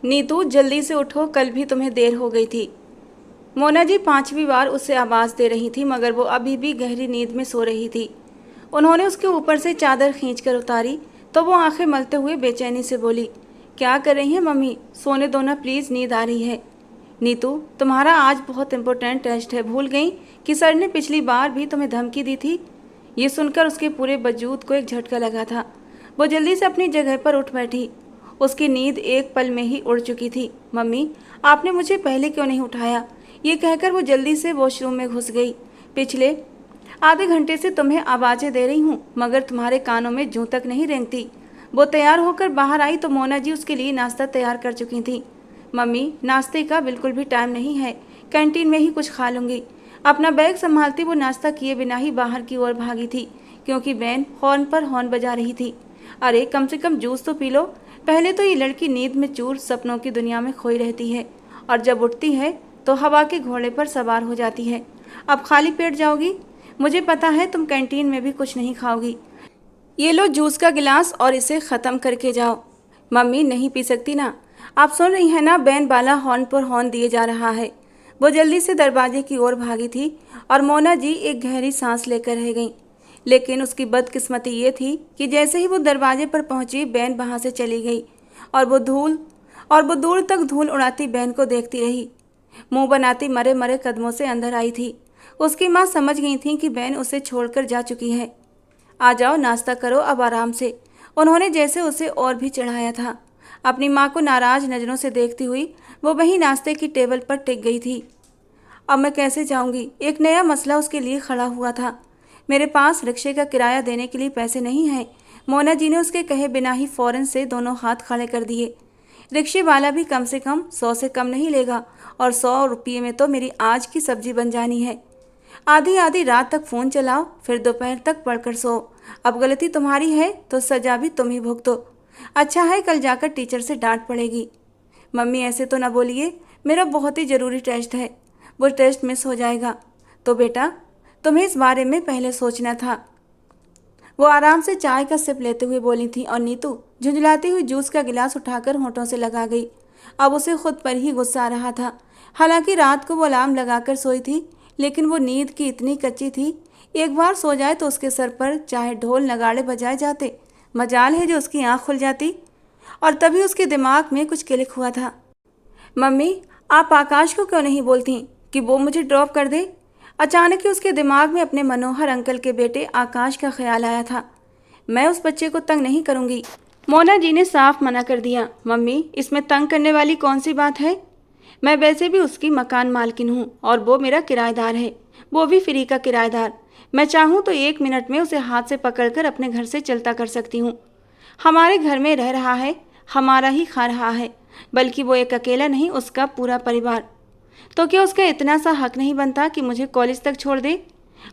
नीतू जल्दी से उठो, कल भी तुम्हें देर हो गई थी। मोना जी 5वीं बार उसे आवाज़ दे रही थी मगर वो अभी भी गहरी नींद में सो रही थी। उन्होंने उसके ऊपर से चादर खींचकर उतारी तो वो आंखें मलते हुए बेचैनी से बोली, क्या कर रही हैं मम्मी? सोने दो ना प्लीज़, नींद आ रही है। नीतू, तुम्हारा आज बहुत इंपॉर्टेंट टेस्ट है, भूल गई कि सर ने पिछली बार भी तुम्हें धमकी दी थी? ये सुनकर उसके पूरे वजूद को एक झटका लगा था। वो जल्दी से अपनी जगह पर उठ बैठी। उसकी नींद एक पल में ही उड़ चुकी थी। मम्मी, आपने मुझे पहले क्यों नहीं उठाया? ये कहकर वो जल्दी से वॉशरूम में घुस गई। पिछले आधे घंटे से तुम्हें आवाज़ें दे रही हूँ मगर तुम्हारे कानों में जूं तक नहीं रेंगती। वो तैयार होकर बाहर आई तो मोना जी उसके लिए नाश्ता तैयार कर चुकी थी। मम्मी, नाश्ते का बिल्कुल भी टाइम नहीं है, कैंटीन में ही कुछ खा लूँगी। अपना बैग संभालती वो नाश्ता किए बिना ही बाहर की ओर भागी थी क्योंकि वैन हॉर्न पर हॉर्न बजा रही थी। अरे कम से कम जूस तो पी लो। पहले तो ये लड़की नींद में चूर सपनों की दुनिया में खोई रहती है और जब उठती है तो हवा के घोड़े पर सवार हो जाती है। अब खाली पेट जाओगी? मुझे पता है तुम कैंटीन में भी कुछ नहीं खाओगी। ये लो जूस का गिलास और इसे ख़त्म करके जाओ। मम्मी, नहीं पी सकती ना। आप सुन रही हैं ना, बैन वाला हॉर्न पर हॉर्न दिए जा रहा है। वो जल्दी से दरवाजे की ओर भागी थी और मोना जी एक गहरी सांस लेकर रह गईं। लेकिन उसकी बदकिस्मती ये थी कि जैसे ही वो दरवाजे पर पहुंची बैन वहां से चली गई और वो दूर तक धूल उड़ाती बैन को देखती रही। मुंह बनाती मरे मरे कदमों से अंदर आई थी। उसकी माँ समझ गई थी कि बैन उसे छोड़कर जा चुकी है। आ जाओ, नाश्ता करो अब आराम से। उन्होंने जैसे उसे और भी चढ़ाया था। अपनी माँ को नाराज नज़रों से देखती हुई वो वहीं नाश्ते की टेबल पर टिक गई थी। अब मैं कैसे जाऊंगी? एक नया मसला उसके लिए खड़ा हुआ था। मेरे पास रिक्शे का किराया देने के लिए पैसे नहीं हैं। मोना जी ने उसके कहे बिना ही फौरन से दोनों हाथ खड़े कर दिए। रिक्शे वाला भी कम से कम 100 से कम नहीं लेगा और 100 रुपये में तो मेरी आज की सब्जी बन जानी है। आधी आधी रात तक फ़ोन चलाओ, फिर दोपहर तक पढ़कर सो। अब गलती तुम्हारी है तो सजा भी तुम ही भुगतो। अच्छा है कल जाकर टीचर से डांट पड़ेगी। मम्मी, ऐसे तो ना बोलिए, मेरा बहुत ही ज़रूरी टेस्ट है। वो टेस्ट मिस हो जाएगा तो बेटा तुम्हें इस बारे में पहले सोचना था। वो आराम से चाय का सिप लेते हुए बोली थी और नीतू झुंझलाती हुई जूस का गिलास उठाकर होंठों से लगा गई। अब उसे खुद पर ही गुस्सा आ रहा था। हालांकि रात को वो अलार्म लगाकर सोई थी लेकिन वो नींद की इतनी कच्ची थी, एक बार सो जाए तो उसके सर पर चाहे ढोल नगाड़े बजाए जाते। मजाल है जो उसकी आँख खुल जाती। और तभी उसके दिमाग में कुछ क्लिक हुआ था। मम्मी, आप आकाश को क्यों नहीं बोलती कि वो मुझे ड्रॉप कर दे? अचानक ही उसके दिमाग में अपने मनोहर अंकल के बेटे आकाश का ख्याल आया था। मैं उस बच्चे को तंग नहीं करूंगी। मोना जी ने साफ मना कर दिया। मम्मी, इसमें तंग करने वाली कौन सी बात है? मैं वैसे भी उसकी मकान मालकिन हूँ और वो मेरा किराएदार है, वो भी फ्री का किराएदार। मैं चाहूँ तो 1 मिनट में उसे हाथ से पकड़कर अपने घर से चलता कर सकती हूँ। हमारे घर में रह रहा है, हमारा ही खा रहा है, बल्कि वो एक अकेला नहीं, उसका पूरा परिवार। तो क्या उसका इतना सा हक नहीं बनता कि मुझे कॉलेज तक छोड़ दे?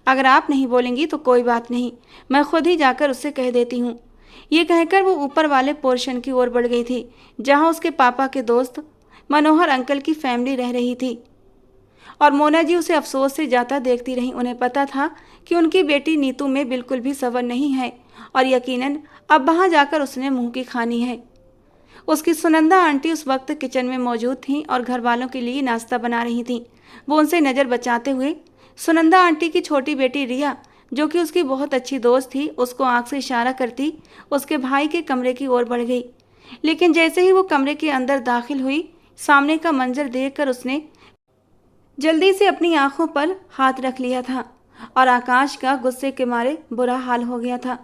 अगर आप नहीं बोलेंगी तो कोई बात नहीं, मैं खुद ही जाकर उससे कह देती हूँ। ये कहकर वो ऊपर वाले पोर्शन की ओर बढ़ गई थी जहाँ उसके पापा के दोस्त मनोहर अंकल की फैमिली रह रही थी। और मोना जी उसे अफसोस से जाता देखती रहीं। उन्हें पता था कि उनकी बेटी नीतू में बिल्कुल भी सब्र नहीं है और यकीनन अब वहाँ जाकर उसने मुँह की खानी है। उसकी सुनंदा आंटी उस वक्त किचन में मौजूद थीं और घर वालों के लिए नाश्ता बना रही थीं। वो उनसे नज़र बचाते हुए सुनंदा आंटी की छोटी बेटी रिया, जो कि उसकी बहुत अच्छी दोस्त थी, उसको आंख से इशारा करती उसके भाई के कमरे की ओर बढ़ गई। लेकिन जैसे ही वो कमरे के अंदर दाखिल हुई, सामने का मंजर देखकर उसने जल्दी से अपनी आंखों पर हाथ रख लिया था और आकाश का गुस्से के मारे बुरा हाल हो गया था।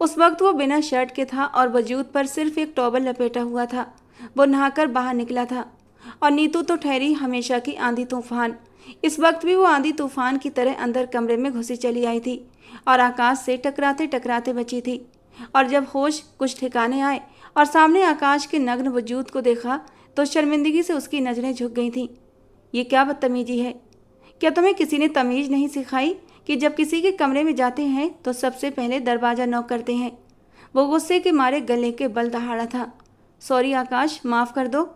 उस वक्त वो बिना शर्ट के था और वजूद पर सिर्फ एक टॉवल लपेटा हुआ था। वो नहाकर बाहर निकला था और नीतू तो ठहरी हमेशा की आंधी तूफान। इस वक्त भी वो आंधी तूफान की तरह अंदर कमरे में घुसी चली आई थी और आकाश से टकराते टकराते बची थी। और जब होश कुछ ठिकाने आए और सामने आकाश के नग्न वजूद को देखा तो शर्मिंदगी से उसकी नज़रें झुक गई थीं। ये क्या बदतमीजी है? क्या तुम्हें किसी ने तमीज़ नहीं सिखाई कि जब किसी के कमरे में जाते हैं तो सबसे पहले दरवाज़ा नॉक करते हैं? वो गुस्से के मारे गले के बल दहाड़ा था। सॉरी आकाश, माफ़ कर दो।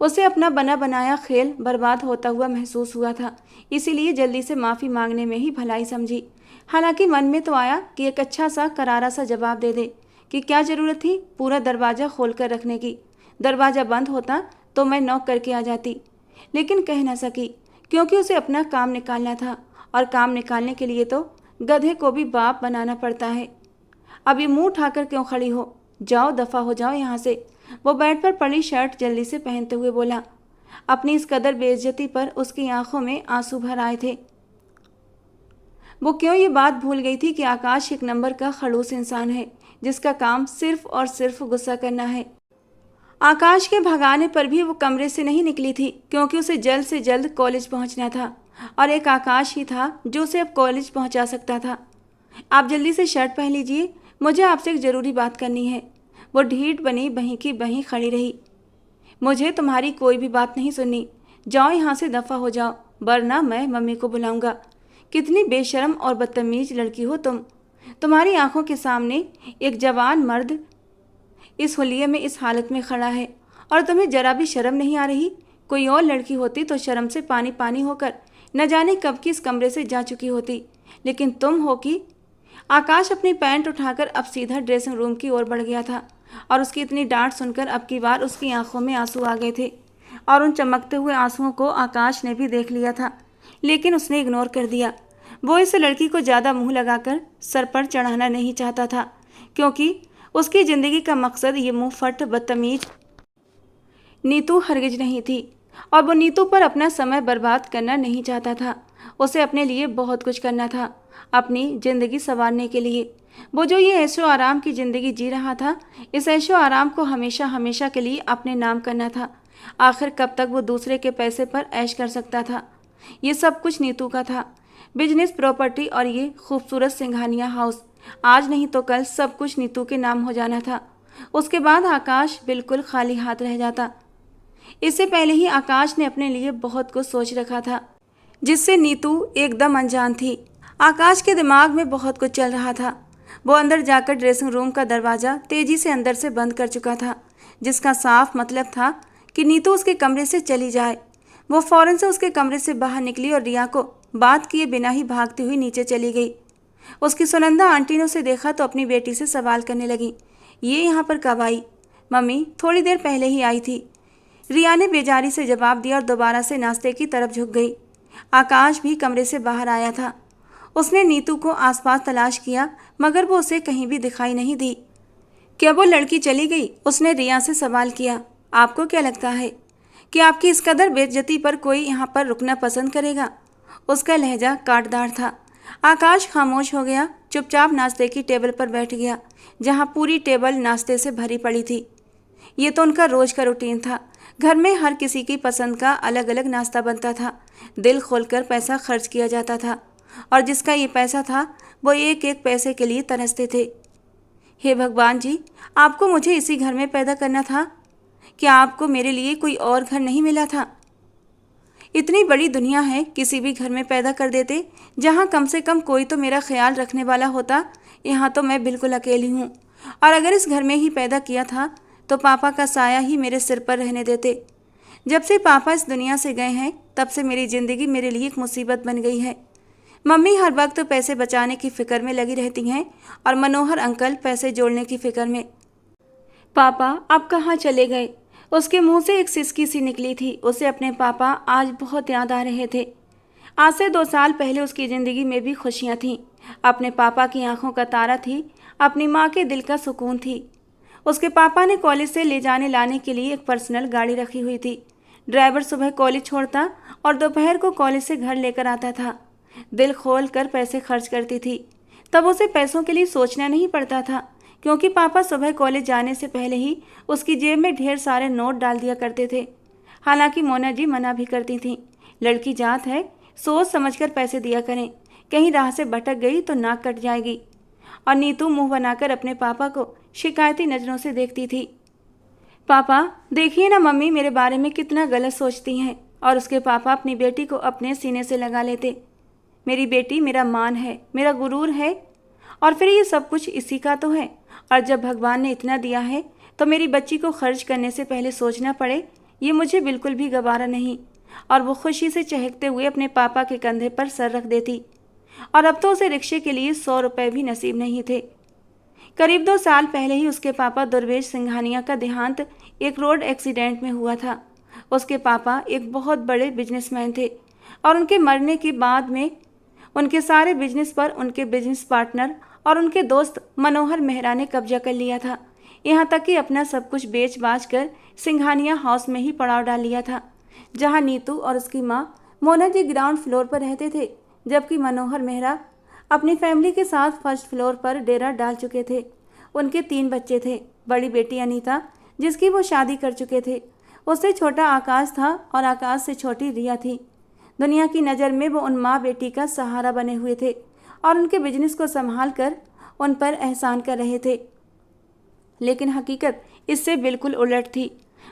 उसे अपना बना बनाया खेल बर्बाद होता हुआ महसूस हुआ था, इसीलिए जल्दी से माफ़ी मांगने में ही भलाई समझी। हालांकि मन में तो आया कि एक अच्छा सा करारा सा जवाब दे दे कि क्या ज़रूरत थी पूरा दरवाज़ा खोल कर रखने की। दरवाज़ा बंद होता तो मैं नॉक करके आ जाती, लेकिन कह न सकी क्योंकि उसे अपना काम निकालना था और काम निकालने के लिए तो गधे को भी बाप बनाना पड़ता है। अब ये मुंह उठाकर क्यों खड़ी हो? जाओ, दफ़ा हो जाओ यहाँ से। वो बेड पर पड़ी शर्ट जल्दी से पहनते हुए बोला। अपनी इस कदर बेइज्जती पर उसकी आंखों में आंसू भर आए थे। वो क्यों ये बात भूल गई थी कि आकाश एक नंबर का खड़ूस इंसान है जिसका काम सिर्फ और सिर्फ गुस्सा करना है। आकाश के भगाने पर भी वो कमरे से नहीं निकली थी क्योंकि उसे जल्द से जल्द कॉलेज पहुंचना था और एक आकाश ही था जो उसे अब कॉलेज पहुंचा सकता था। आप जल्दी से शर्ट पहन लीजिए, मुझे आपसे एक ज़रूरी बात करनी है। वो ढीठ बनी बहीं की बहीं खड़ी रही। मुझे तुम्हारी कोई भी बात नहीं सुननी, जाओ यहाँ से, दफ़ा हो जाओ, वरना मैं मम्मी को बुलाऊंगा। कितनी बेशर्म और बदतमीज लड़की हो तुम। तुम्हारी आंखों के सामने एक जवान मर्द इस हुलिये में इस हालत में खड़ा है और तुम्हें जरा भी शर्म नहीं आ रही। कोई और लड़की होती तो शर्म से पानी पानी होकर न जाने कब की इस कमरे से जा चुकी होती, लेकिन तुम हो कि। आकाश अपनी पैंट उठाकर अब सीधा ड्रेसिंग रूम की ओर बढ़ गया था और उसकी इतनी डांट सुनकर अब की बार उसकी आंखों में आंसू आ गए थे और उन चमकते हुए आंसुओं को आकाश ने भी देख लिया था, लेकिन उसने इग्नोर कर दिया। वो इस लड़की को ज़्यादा मुंह लगाकर सर पर चढ़ाना नहीं चाहता था क्योंकि उसकी ज़िंदगी का मकसद ये मुंह फट बदतमीज नीतू हरगिज नहीं थी और वो नीतू पर अपना समय बर्बाद करना नहीं चाहता था। उसे अपने लिए बहुत कुछ करना था, अपनी ज़िंदगी संवारने के लिए। वो जो ये ऐशो आराम की ज़िंदगी जी रहा था, इस ऐशो आराम को हमेशा हमेशा के लिए अपने नाम करना था। आखिर कब तक वो दूसरे के पैसे पर ऐश कर सकता था? ये सब कुछ नीतू का था, बिजनेस, प्रॉपर्टी और ये खूबसूरत सिंघानिया हाउस। आज नहीं तो कल सब कुछ नीतू के नाम हो जाना था। उसके बाद आकाश बिल्कुल खाली हाथ रह जाता। इससे पहले ही आकाश ने अपने लिए बहुत कुछ सोच रखा था जिससे नीतू एकदम अनजान थी। आकाश के दिमाग में बहुत कुछ चल रहा था। वो अंदर जाकर ड्रेसिंग रूम का दरवाज़ा तेज़ी से अंदर से बंद कर चुका था, जिसका साफ मतलब था कि नीतू उसके कमरे से चली जाए। वो फ़ौरन से उसके कमरे से बाहर निकली और रिया को बात किए बिना ही भागती हुई नीचे चली गई। उसकी सुनंदा आंटी ने उसे देखा तो अपनी बेटी से सवाल करने लगी, ये यहाँ पर कब आई? मम्मी, थोड़ी देर पहले ही आई थी। रिया ने बेजारी से जवाब दिया और दोबारा से नाश्ते की तरफ झुक गई। आकाश भी कमरे से बाहर आया था। उसने नीतू को आसपास तलाश किया मगर वो उसे कहीं भी दिखाई नहीं दी। क्या वो लड़की चली गई? उसने रिया से सवाल किया। आपको क्या लगता है कि आपकी इस कदर बेइज्जती पर कोई यहाँ पर रुकना पसंद करेगा? उसका लहजा काटदार था। आकाश खामोश हो गया, चुपचाप नाश्ते की टेबल पर बैठ गया जहाँ पूरी टेबल नाश्ते से भरी पड़ी थी। ये तो उनका रोज का रूटीन था। घर में हर किसी की पसंद का अलग अलग नाश्ता बनता था, दिल खोलकर पैसा खर्च किया जाता था और जिसका ये पैसा था वो एक एक पैसे के लिए तरसते थे। हे भगवान जी, आपको मुझे इसी घर में पैदा करना था? क्या आपको मेरे लिए कोई और घर नहीं मिला था? इतनी बड़ी दुनिया है, किसी भी घर में पैदा कर देते जहाँ कम से कम कोई तो मेरा ख्याल रखने वाला होता। यहाँ तो मैं बिल्कुल अकेली हूँ और अगर इस घर में ही पैदा किया था तो पापा का साया ही मेरे सिर पर रहने देते। जब से पापा इस दुनिया से गए हैं तब से मेरी ज़िंदगी मेरे लिए एक मुसीबत बन गई है। मम्मी हर वक्त तो पैसे बचाने की फ़िक्र में लगी रहती हैं और मनोहर अंकल पैसे जोड़ने की फ़िक्र में। पापा अब कहाँ चले गए? उसके मुंह से एक सिसकी सी निकली थी। उसे अपने पापा आज बहुत याद आ रहे थे। आज से 2 साल पहले उसकी ज़िंदगी में भी खुशियाँ थीं। अपने पापा की आंखों का तारा थी, अपनी माँ के दिल का सुकून थी। उसके पापा ने कॉलेज से ले जाने लाने के लिए एक पर्सनल गाड़ी रखी हुई थी। ड्राइवर सुबह कॉलेज छोड़ता और दोपहर को कॉलेज से घर लेकर आता था। दिल खोल कर पैसे खर्च करती थी। तब उसे पैसों के लिए सोचना नहीं पड़ता था क्योंकि पापा सुबह कॉलेज जाने से पहले ही उसकी जेब में ढेर सारे नोट डाल दिया करते थे। हालांकि मोना जी मना भी करती थीं, लड़की जात है, सोच समझकर पैसे दिया करें, कहीं राह से भटक गई तो नाक कट जाएगी। और नीतू मुंह बनाकर अपने पापा को शिकायती नज़रों से देखती थी। पापा देखिए ना, मम्मी मेरे बारे में कितना गलत सोचती हैं। और उसके पापा अपनी बेटी को अपने सीने से लगा लेते। मेरी बेटी मेरा मान है, मेरा गुरूर है और फिर ये सब कुछ इसी का तो है। और जब भगवान ने इतना दिया है तो मेरी बच्ची को खर्च करने से पहले सोचना पड़े, ये मुझे बिल्कुल भी गवारा नहीं। और वो खुशी से चहकते हुए अपने पापा के कंधे पर सर रख देती। और अब तो उसे रिक्शे के लिए 100 रुपये भी नसीब नहीं थे। करीब 2 साल पहले ही उसके पापा दुर्वेश सिंघानिया का देहांत एक रोड एक्सीडेंट में हुआ था। उसके पापा एक बहुत बड़े बिजनेसमैन थे और उनके मरने के बाद में उनके सारे बिजनेस पर उनके बिजनेस पार्टनर और उनके दोस्त मनोहर मेहरा ने कब्जा कर लिया था। यहाँ तक कि अपना सब कुछ बेच बाच कर सिंघानिया हाउस में ही पड़ाव डाल लिया था, जहाँ नीतू और उसकी माँ मोना जी ग्राउंड फ्लोर पर रहते थे, जबकि मनोहर मेहरा अपनी फैमिली के साथ फर्स्ट फ्लोर पर डेरा डाल चुके थे। उनके 3 बच्चे थे। बड़ी बेटी अनीता, जिसकी वो शादी कर चुके थे, उससे छोटा आकाश था और आकाश से छोटी रिया थी। दुनिया की नज़र में वो उन माँ बेटी का सहारा बने हुए थे और उनके बिजनेस को संभाल कर उन पर एहसान कर रहे थे। लेकिन हकीकत इससे बिल्कुल उलट थी।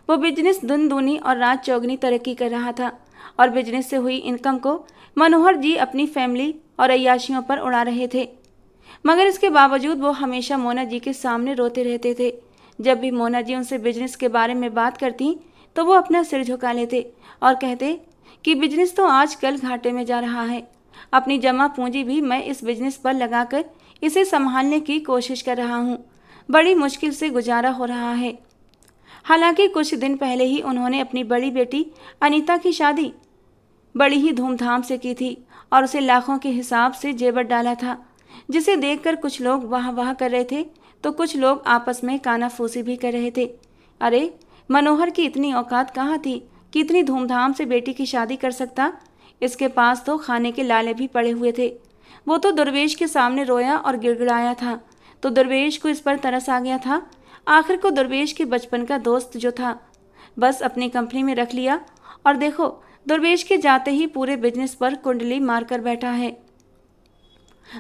वो बिजनेस दिन दूनी और रात चौगनी तरक्की कर रहा था और बिजनेस से हुई इनकम को मनोहर जी अपनी फैमिली और अय्याशियों पर उड़ा रहे थे। मगर इसके बावजूद वो हमेशा मोना जी के सामने रोते रहते थे। जब भी मोना जी उनसे बिजनेस के बारे में बात करती तो वो अपना सिर झुका लेते और कहते कि बिजनेस तो आजकल घाटे में जा रहा है। अपनी जमा पूंजी भी मैं इस बिजनेस पर लगाकर इसे संभालने की कोशिश कर रहा हूँ। बड़ी मुश्किल से गुजारा हो रहा है। हालांकि कुछ दिन पहले ही उन्होंने अपनी बड़ी बेटी अनीता की शादी बड़ी ही धूमधाम से की थी और उसे लाखों के हिसाब से जेवर डाला था, जिसे देखकर कुछ लोग वाह वाह कर रहे थे तो कुछ लोग आपस में कानाफूसी भी कर रहे थे। अरे, मनोहर की इतनी औकात कहाँ थी कि इतनी धूमधाम से बेटी की शादी कर सकता। इसके पास तो खाने के लाले भी पड़े हुए थे। वो तो दुर्वेश के सामने रोया और गिड़गिड़ाया था, तो दुर्वेश को इस पर तरस आ गया था। आखिर को दुर्वेश के बचपन का दोस्त जो था बस अपनी कंपनी में रख लिया और देखो दुर्वेश के जाते ही पूरे बिजनेस पर कुंडली मारकर बैठा है।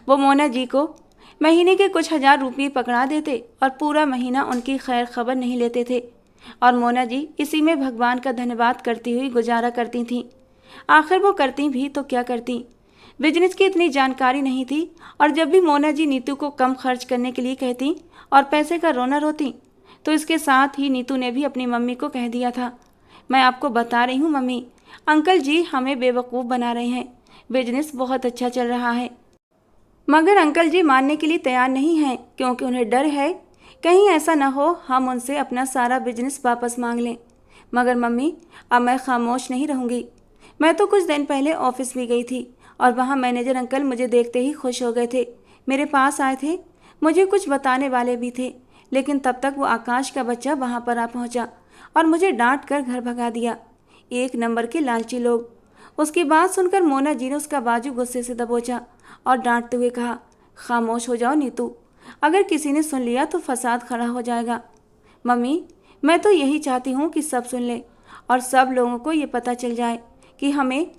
वो मोना जी को महीने के कुछ 1000 रुपये पकड़ा देते और पूरा महीना उनकी खैर खबर नहीं लेते थे और मोना जी इसी में भगवान का धन्यवाद करती हुई गुजारा करती थीं। आखिर वो करती भी तो क्या करती, बिजनेस की इतनी जानकारी नहीं थी और जब भी मोना जी नीतू को कम खर्च करने के लिए कहती और पैसे का रोना रोती तो इसके साथ ही नीतू ने भी अपनी मम्मी को कह दिया था, मैं आपको बता रही हूँ मम्मी, अंकल जी हमें बेवकूफ़ बना रहे हैं, बिजनेस बहुत अच्छा चल रहा है। मगर अंकल जी मानने के लिए तैयार नहीं हैं क्योंकि उन्हें डर है कहीं ऐसा ना हो हम उनसे अपना सारा बिजनेस वापस मांग लें। मगर मम्मी, अब मैं खामोश नहीं रहूँगी। मैं तो कुछ दिन पहले ऑफिस भी गई थी और वहाँ मैनेजर अंकल मुझे देखते ही खुश हो गए थे, मेरे पास आए थे, मुझे कुछ बताने वाले भी थे, लेकिन तब तक वो आकाश का बच्चा वहाँ पर आ पहुँचा और मुझे डांट कर घर भगा दिया। 1 नंबर के लालची लोग। उसकी बात सुनकर मोना जी ने उसका बाजू गुस्से से दबोचा और डांटते हुए कहा, खामोश हो जाओ नीतू, अगर किसी ने सुन लिया तो फसाद खड़ा हो जाएगा। मम्मी, मैं तो यही चाहती हूँ कि सब सुन ले और सब लोगों को ये पता चल जाए कि हमें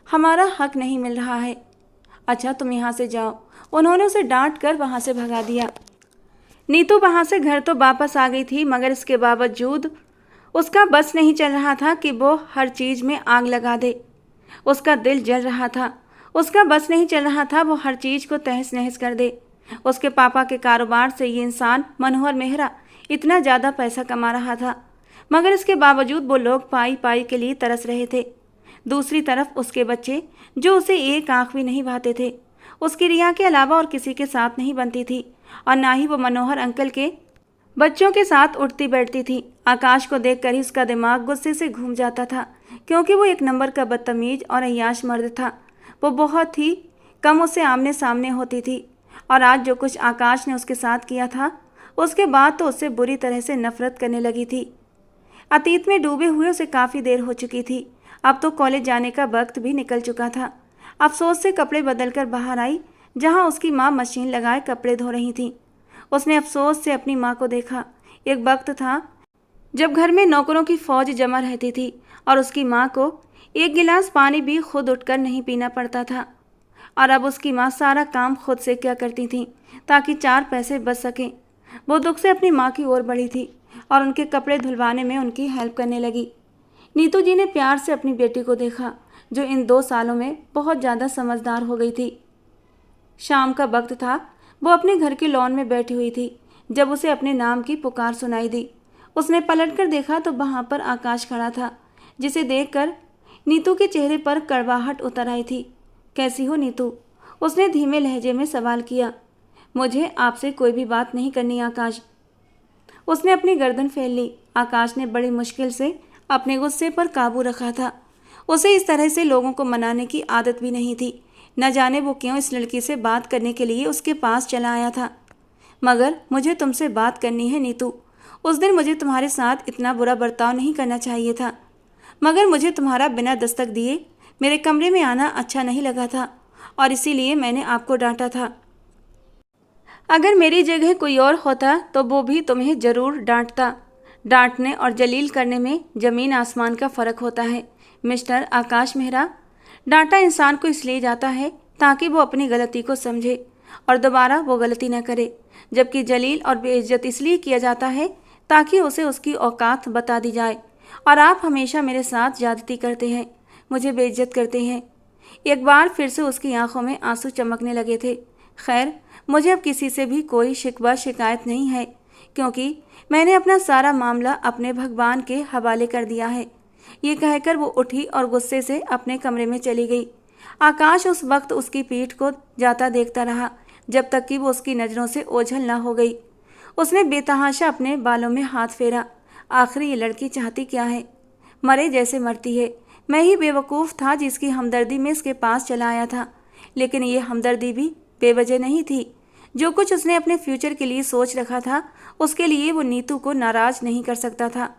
हमारा हक नहीं मिल रहा है। अच्छा तुम यहाँ से जाओ। उन्होंने उसे डांट कर वहाँ से भगा दिया। नीतू वहाँ से घर तो वापस आ गई थी, मगर इसके बावजूद उसका बस नहीं चल रहा था कि वो हर चीज़ में आग लगा दे। उसका दिल जल रहा था। उसका बस नहीं चल रहा था वो हर चीज़ को तहस नहस कर दे। उसके पापा के कारोबार से ये इंसान मनोहर मेहरा इतना ज़्यादा पैसा कमा रहा था, मगर इसके बावजूद वो लोग पाई पाई के लिए तरस रहे थे। दूसरी तरफ उसके बच्चे जो उसे एक आँख भी नहीं भाते थे। उसकी रिया के अलावा और किसी के साथ नहीं बनती थी और ना ही वो मनोहर अंकल के बच्चों के साथ उठती बैठती थी। आकाश को देखकर ही उसका दिमाग गुस्से से घूम जाता था क्योंकि वो 1 नंबर का बदतमीज और अय्याश मर्द था। वो बहुत ही कम उससे आमने सामने होती थी और आज जो कुछ आकाश ने उसके साथ किया था उसके बाद तो उससे बुरी तरह से नफरत करने लगी थी। अतीत में डूबे हुए उसे काफ़ी देर हो चुकी थी। अब तो कॉलेज जाने का वक्त भी निकल चुका था। अफसोस से कपड़े बदलकर बाहर आई जहां उसकी माँ मशीन लगाए कपड़े धो रही थी। उसने अफसोस से अपनी माँ को देखा। एक वक्त था जब घर में नौकरों की फौज जमा रहती थी और उसकी माँ को 1 गिलास पानी भी खुद उठकर नहीं पीना पड़ता था। और अब उसकी माँ सारा काम खुद से क्या करती थी ताकि 4 पैसे बच सकें। वो दुख से अपनी माँ की ओर बढ़ी थी और उनके कपड़े धुलवाने में उनकी हेल्प करने लगी। नीतू जी ने प्यार से अपनी बेटी को देखा जो इन 2 सालों में बहुत ज़्यादा समझदार हो गई थी। शाम का वक्त था। वो अपने घर के लॉन में बैठी हुई थी जब उसे अपने नाम की पुकार सुनाई दी। उसने पलटकर देखा तो वहाँ पर आकाश खड़ा था, जिसे देखकर नीतू के चेहरे पर कड़वाहट उतर आई थी। कैसी हो नीतू? उसने धीमे लहजे में सवाल किया। मुझे आपसे कोई भी बात नहीं करनी आकाश। उसने अपनी गर्दन फैल ली। आकाश ने बड़ी मुश्किल से अपने गुस्से पर काबू रखा था। उसे इस तरह से लोगों को मनाने की आदत भी नहीं थी। न जाने वो क्यों इस लड़की से बात करने के लिए उसके पास चला आया था। मगर मुझे तुमसे बात करनी है नीतू। उस दिन मुझे तुम्हारे साथ इतना बुरा बर्ताव नहीं करना चाहिए था, मगर मुझे तुम्हारा बिना दस्तक दिए मेरे कमरे में आना अच्छा नहीं लगा था और इसीलिए मैंने आपको डांटा था। अगर मेरी जगह कोई और होता तो वो भी तुम्हें ज़रूर डांटता। डांटने और जलील करने में ज़मीन आसमान का फ़र्क होता है मिस्टर आकाश मेहरा। डांटा इंसान को इसलिए जाता है ताकि वो अपनी गलती को समझे और दोबारा वो गलती न करे, जबकि जलील और बेइज्जत इसलिए किया जाता है ताकि उसे उसकी औकात बता दी जाए। और आप हमेशा मेरे साथ ज़्यादती करते हैं, मुझे बेइज्जत करते हैं। एक बार फिर से उसकी आंखों में आंसू चमकने लगे थे। खैर, मुझे अब किसी से भी कोई शिकवा शिकायत नहीं है, क्योंकि मैंने अपना सारा मामला अपने भगवान के हवाले कर दिया है। ये कहकर वो उठी और गुस्से से अपने कमरे में चली गई। आकाश उस वक्त उसकी पीठ को जाता देखता रहा जब तक कि वो उसकी नज़रों से ओझल ना हो गई। उसने बेतहाशा अपने बालों में हाथ फेरा। आखिर ये लड़की चाहती क्या है? मरे जैसे मरती है। मैं ही बेवकूफ़ था जिसकी हमदर्दी में इसके पास चला आया था, लेकिन ये हमदर्दी भी बेवजह नहीं थी। जो कुछ उसने अपने फ्यूचर के लिए सोच रखा था उसके लिए वो नीतू को नाराज़ नहीं कर सकता था,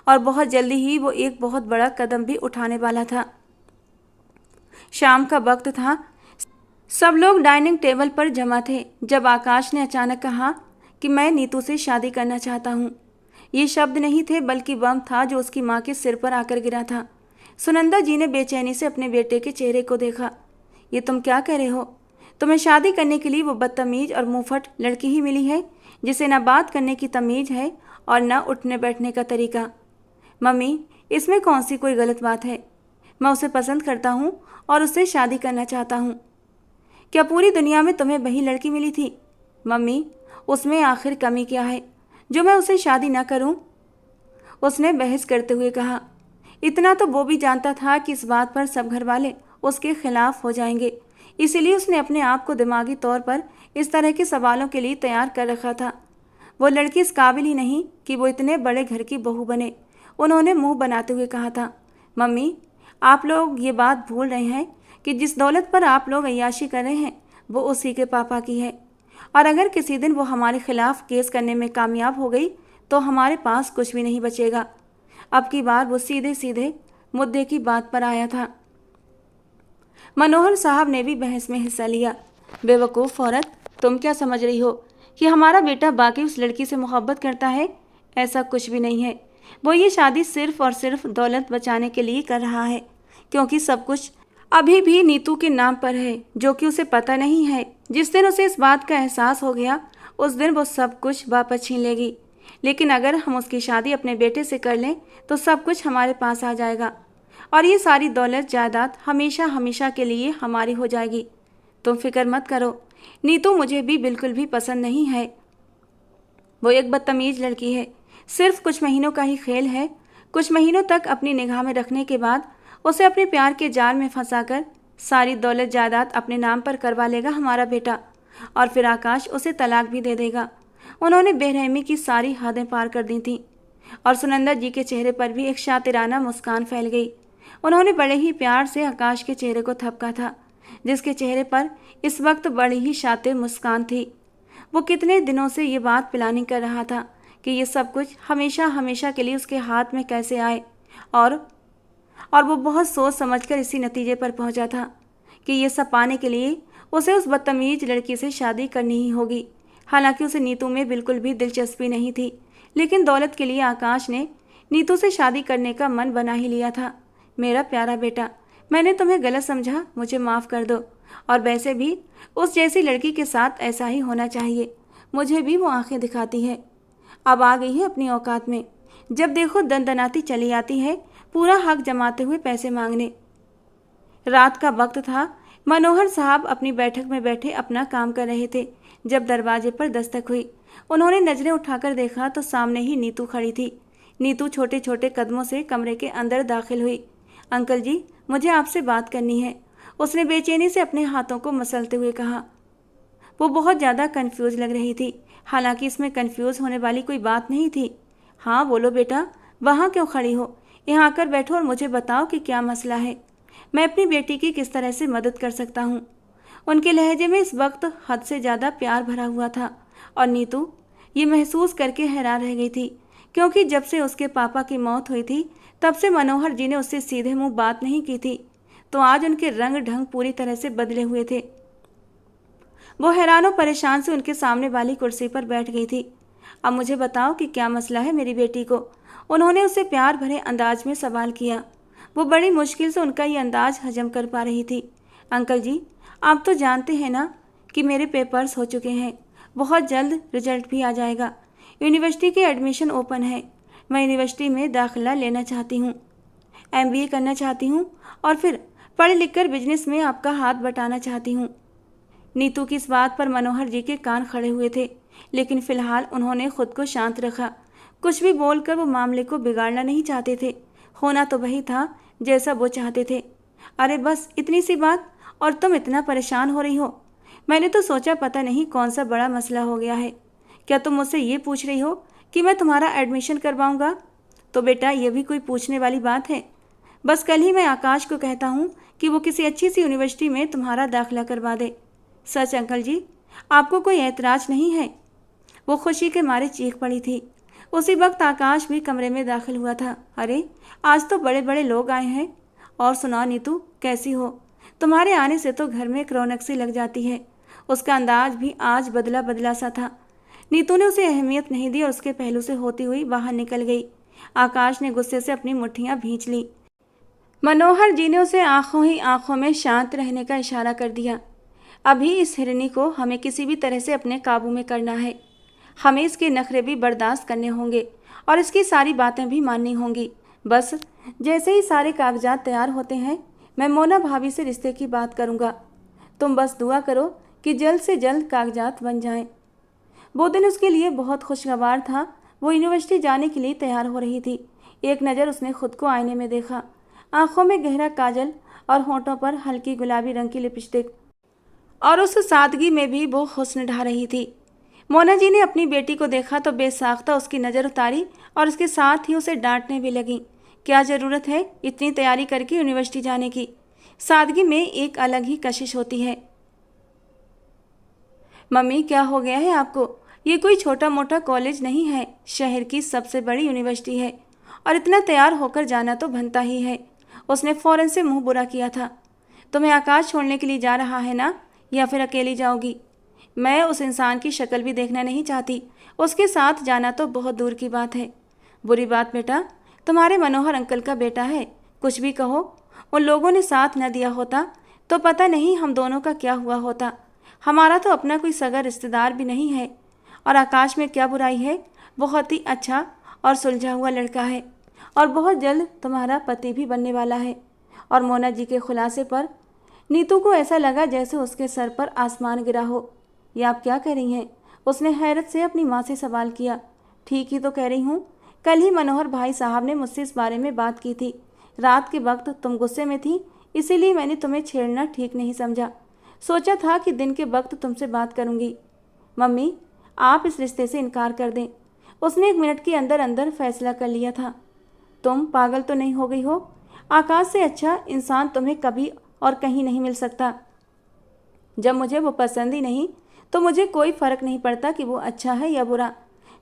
और बहुत जल्दी ही वो एक बहुत बड़ा कदम भी उठाने वाला था। शाम का वक्त था। सब लोग डाइनिंग टेबल पर जमा थे जब आकाश ने अचानक कहा कि मैं नीतू से शादी करना चाहता हूँ। ये शब्द नहीं थे बल्कि बम था जो उसकी माँ के सिर पर आकर गिरा था। सुनंदा जी ने बेचैनी से अपने बेटे के चेहरे को देखा। ये तुम क्या कह रहे हो? तुम्हें शादी करने के लिए वो बदतमीज और मुंहफट लड़की ही मिली है जिसे न बात करने की तमीज है और न उठने बैठने का तरीका। मम्मी, इसमें कौन सी कोई गलत बात है? मैं उसे पसंद करता हूँ और उससे शादी करना चाहता हूँ। क्या पूरी दुनिया में तुम्हें वही लड़की मिली थी? मम्मी, उसमें आखिर कमी क्या है जो मैं उससे शादी न करूँ? उसने बहस करते हुए कहा। इतना तो वो भी जानता था कि इस बात पर सब घर वाले उसके खिलाफ हो जाएंगे, इसीलिए उसने अपने आप को दिमागी तौर पर इस तरह के सवालों के लिए तैयार कर रखा था। वो लड़की इस काबिल ही नहीं कि वो इतने बड़े घर की बहू बने। उन्होंने मुंह बनाते हुए कहा था, मम्मी, आप लोग ये बात भूल रहे हैं कि जिस दौलत पर आप लोग अय्याशी कर रहे हैं वो उसी के पापा की है, और अगर किसी दिन वो हमारे खिलाफ केस करने में कामयाब हो गई तो हमारे पास कुछ भी नहीं बचेगा। अब की बार वो सीधे सीधे मुद्दे की बात पर आया था। मनोहर साहब ने भी बहस में हिस्सा लिया। बेवकूफ़ औरत, तुम क्या समझ रही हो कि हमारा बेटा बाकी उस लड़की से मोहब्बत करता है? ऐसा कुछ भी नहीं है। वो ये शादी सिर्फ और सिर्फ दौलत बचाने के लिए कर रहा है, क्योंकि सब कुछ अभी भी नीतू के नाम पर है, जो कि उसे पता नहीं है। जिस दिन उसे इस बात का एहसास हो गया उस दिन वो सब कुछ वापस छीन लेगी। लेकिन अगर हम उसकी शादी अपने बेटे से कर लें तो सब कुछ हमारे पास आ जाएगा और ये सारी दौलत जायदाद हमेशा हमेशा के लिए हमारी हो जाएगी। तुम फिक्र मत करो। नीतू मुझे भी बिल्कुल भी पसंद नहीं है। वो एक बदतमीज लड़की है। सिर्फ कुछ महीनों का ही खेल है। कुछ महीनों तक अपनी निगाह में रखने के बाद उसे अपने प्यार के जाल में फंसाकर सारी दौलत जायदाद अपने नाम पर करवा लेगा हमारा बेटा, और फिर आकाश उसे तलाक भी दे देगा। उन्होंने बेरहमी की सारी हदें पार कर दी थीं, और सुनंदा जी के चेहरे पर भी एक शातिराना मुस्कान फैल गई। उन्होंने बड़े ही प्यार से आकाश के चेहरे को थपका था, जिसके चेहरे पर इस वक्त बड़ी ही शातिर मुस्कान थी। वो कितने दिनों से ये बात प्लानिंग कर रहा था कि ये सब कुछ हमेशा हमेशा के लिए उसके हाथ में कैसे आए, और वो बहुत सोच समझकर इसी नतीजे पर पहुंचा था कि ये सब पाने के लिए उसे उस बदतमीज लड़की से शादी करनी ही होगी। हालांकि उसे नीतू में बिल्कुल भी दिलचस्पी नहीं थी, लेकिन दौलत के लिए आकाश ने नीतू से शादी करने का मन बना ही लिया था। मेरा प्यारा बेटा, मैंने तुम्हें गलत समझा, मुझे माफ़ कर दो। और वैसे भी उस जैसी लड़की के साथ ऐसा ही होना चाहिए। मुझे भी वो आंखें दिखाती है। अब आ गई है अपनी औकात में। जब देखो दनदनाती चली आती है, पूरा हक जमाते हुए पैसे मांगने। रात का वक्त था। मनोहर साहब अपनी बैठक में बैठे अपना काम कर रहे थे जब दरवाजे पर दस्तक हुई। उन्होंने नजरें उठाकर देखा तो सामने ही नीतू खड़ी थी। नीतू छोटे छोटे कदमों से कमरे के अंदर दाखिल हुई। अंकल जी, मुझे आपसे बात करनी है, उसने बेचैनी से अपने हाथों को मसलते हुए कहा। वो बहुत ज़्यादा कंफ्यूज लग रही थी। हालांकि इसमें कंफ्यूज होने वाली कोई बात नहीं थी। हाँ बोलो बेटा, वहाँ क्यों खड़ी हो? यहाँ आकर बैठो और मुझे बताओ कि क्या मसला है। मैं अपनी बेटी की किस तरह से मदद कर सकता हूँ। उनके लहजे में इस वक्त हद से ज़्यादा प्यार भरा हुआ था और नीतू ये महसूस करके हैरान रह गई थी, क्योंकि जब से उसके पापा की मौत हुई थी तब से मनोहर जी ने उससे सीधे मुंह बात नहीं की थी। तो आज उनके रंग ढंग पूरी तरह से बदले हुए थे। वो हैरान और परेशान से उनके सामने वाली कुर्सी पर बैठ गई थी। अब मुझे बताओ कि क्या मसला है मेरी बेटी को? उन्होंने उसे प्यार भरे अंदाज में सवाल किया। वो बड़ी मुश्किल से उनका ये अंदाज हजम कर पा रही थी। अंकल जी, आप तो जानते हैं ना कि मेरे पेपर्स हो चुके हैं। बहुत जल्द रिजल्ट भी आ जाएगा। यूनिवर्सिटी के एडमिशन ओपन है। मैं यूनिवर्सिटी में दाखिला लेना चाहती हूँ, MBA करना चाहती हूँ और फिर पढ़ लिख कर बिजनेस में आपका हाथ बटाना चाहती हूँ। नीतू की इस बात पर मनोहर जी के कान खड़े हुए थे, लेकिन फिलहाल उन्होंने खुद को शांत रखा। कुछ भी बोलकर वो मामले को बिगाड़ना नहीं चाहते थे। होना तो वही था जैसा वो चाहते थे। अरे बस इतनी सी बात और तुम इतना परेशान हो रही हो? मैंने तो सोचा पता नहीं कौन सा बड़ा मसला हो गया है। क्या तुम मुझसे ये पूछ रही हो कि मैं तुम्हारा एडमिशन करवाऊंगा? तो बेटा ये भी कोई पूछने वाली बात है? बस कल ही मैं आकाश को कहता हूँ कि वो किसी अच्छी सी यूनिवर्सिटी में तुम्हारा दाखिला करवा दे। सच अंकल जी, आपको कोई ऐतराज़ नहीं है? वो खुशी के मारे चीख पड़ी थी। उसी वक्त आकाश भी कमरे में दाखिल हुआ था। अरे आज तो बड़े बड़े लोग आए हैं। और सुनाओ नीतू, कैसी हो? तुम्हारे आने से तो घर में एक रौनक सी लग जाती है। उसका अंदाज भी आज बदला बदला सा था। नीतू ने उसे अहमियत नहीं दी और उसके पहलू से होती हुई बाहर निकल गई। आकाश ने गुस्से से अपनी मुट्ठियां भींच ली। मनोहर जी ने उसे आंखों ही आंखों में शांत रहने का इशारा कर दिया। अभी इस हिरनी को हमें किसी भी तरह से अपने काबू में करना है। हमें इसके नखरे भी बर्दाश्त करने होंगे और इसकी सारी बातें भी माननी होंगी। बस जैसे ही सारे कागजात तैयार होते हैं मैं मोना भाभी से रिश्ते की बात करूंगा। तुम बस दुआ करो कि जल्द से जल्द कागजात बन जाएं। वो दिन उसके लिए बहुत खुशगवार था। वो यूनिवर्सिटी जाने के लिए तैयार हो रही थी। एक नज़र उसने खुद को आईने में देखा। आंखों में गहरा काजल और होंठों पर हल्की गुलाबी रंग की लिपस्टिक, और उस सादगी में भी वो हुस्न ढा रही थी। मोना जी ने अपनी बेटी को देखा तो बेसाख्ता उसकी नज़र उतारी और उसके साथ ही उसे डांटने भी लगी। क्या ज़रूरत है इतनी तैयारी करके यूनिवर्सिटी जाने की? सादगी में एक अलग ही कशिश होती है। मम्मी क्या हो गया है आपको? ये कोई छोटा मोटा कॉलेज नहीं है, शहर की सबसे बड़ी यूनिवर्सिटी है और इतना तैयार होकर जाना तो बनता ही है। उसने फ़ौरन से मुंह बुरा किया था। तुम्हें आकाश छोड़ने के लिए जा रहा है ना, या फिर अकेली जाओगी? मैं उस इंसान की शक्ल भी देखना नहीं चाहती। उसके साथ जाना तो बहुत दूर की बात है। बुरी बात बेटा, तुम्हारे मनोहर अंकल का बेटा है। कुछ भी कहो, उन लोगों ने साथ न दिया होता तो पता नहीं हम दोनों का क्या हुआ होता। हमारा तो अपना कोई सगा रिश्तेदार भी नहीं है। और आकाश में क्या बुराई है? बहुत ही अच्छा और सुलझा हुआ लड़का है और बहुत जल्द तुम्हारा पति भी बनने वाला है। और मोना जी के खुलासे पर नीतू को ऐसा लगा जैसे उसके सर पर आसमान गिरा हो। ये आप क्या कह रही हैं? उसने हैरत से अपनी माँ से सवाल किया। ठीक ही तो कह रही हूँ। कल ही मनोहर भाई साहब ने मुझसे इस बारे में बात की थी। रात के वक्त तुम गुस्से में थी, इसीलिए मैंने तुम्हें छेड़ना ठीक नहीं समझा। सोचा था कि दिन के वक्त तुमसे बात करूँगी। मम्मी आप इस रिश्ते से इनकार कर दें। उसने 1 मिनट के अंदर अंदर फैसला कर लिया था। तुम पागल तो नहीं हो गई हो? आकाश से अच्छा इंसान तुम्हें कभी और कहीं नहीं मिल सकता। जब मुझे वो पसंद ही नहीं तो मुझे कोई फ़र्क नहीं पड़ता कि वो अच्छा है या बुरा।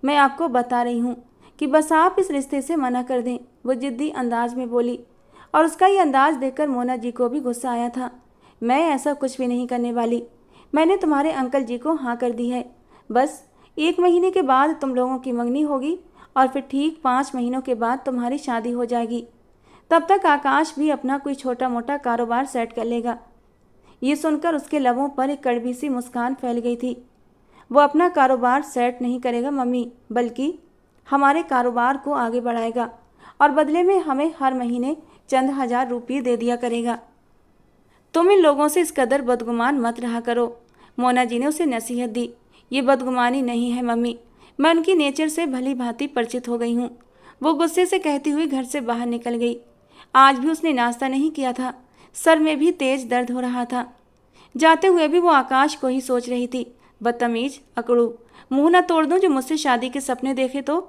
मैं आपको बता रही हूँ कि बस आप इस रिश्ते से मना कर दें। वो जिद्दी अंदाज में बोली और उसका ये अंदाज देखकर मोना जी को भी गुस्सा आया था। मैं ऐसा कुछ भी नहीं करने वाली। मैंने तुम्हारे अंकल जी को हाँ कर दी है। बस 1 महीने के बाद तुम लोगों की मंगनी होगी और फिर ठीक 5 महीनों के बाद तुम्हारी शादी हो जाएगी। तब तक आकाश भी अपना कोई छोटा मोटा कारोबार सेट कर लेगा। ये सुनकर उसके लबों पर एक कड़वी सी मुस्कान फैल गई थी। वो अपना कारोबार सेट नहीं करेगा मम्मी, बल्कि हमारे कारोबार को आगे बढ़ाएगा और बदले में हमें हर महीने चंद हजार रुपये दे दिया करेगा। तुम इन लोगों से इस कदर बदगुमान मत रहा करो। मोना जी ने उसे नसीहत दी। ये बदगुमानी नहीं है मम्मी, मैं उनकी नेचर से भली भांति परिचित हो गई हूँ। वो गुस्से से कहती हुई घर से बाहर निकल गई। आज भी उसने नाश्ता नहीं किया था। सर में भी तेज दर्द हो रहा था। जाते हुए भी वो आकाश को ही सोच रही थी। बदतमीज, अकड़ू, मुंह न तोड़ दूं जो मुझसे शादी के सपने देखे तो।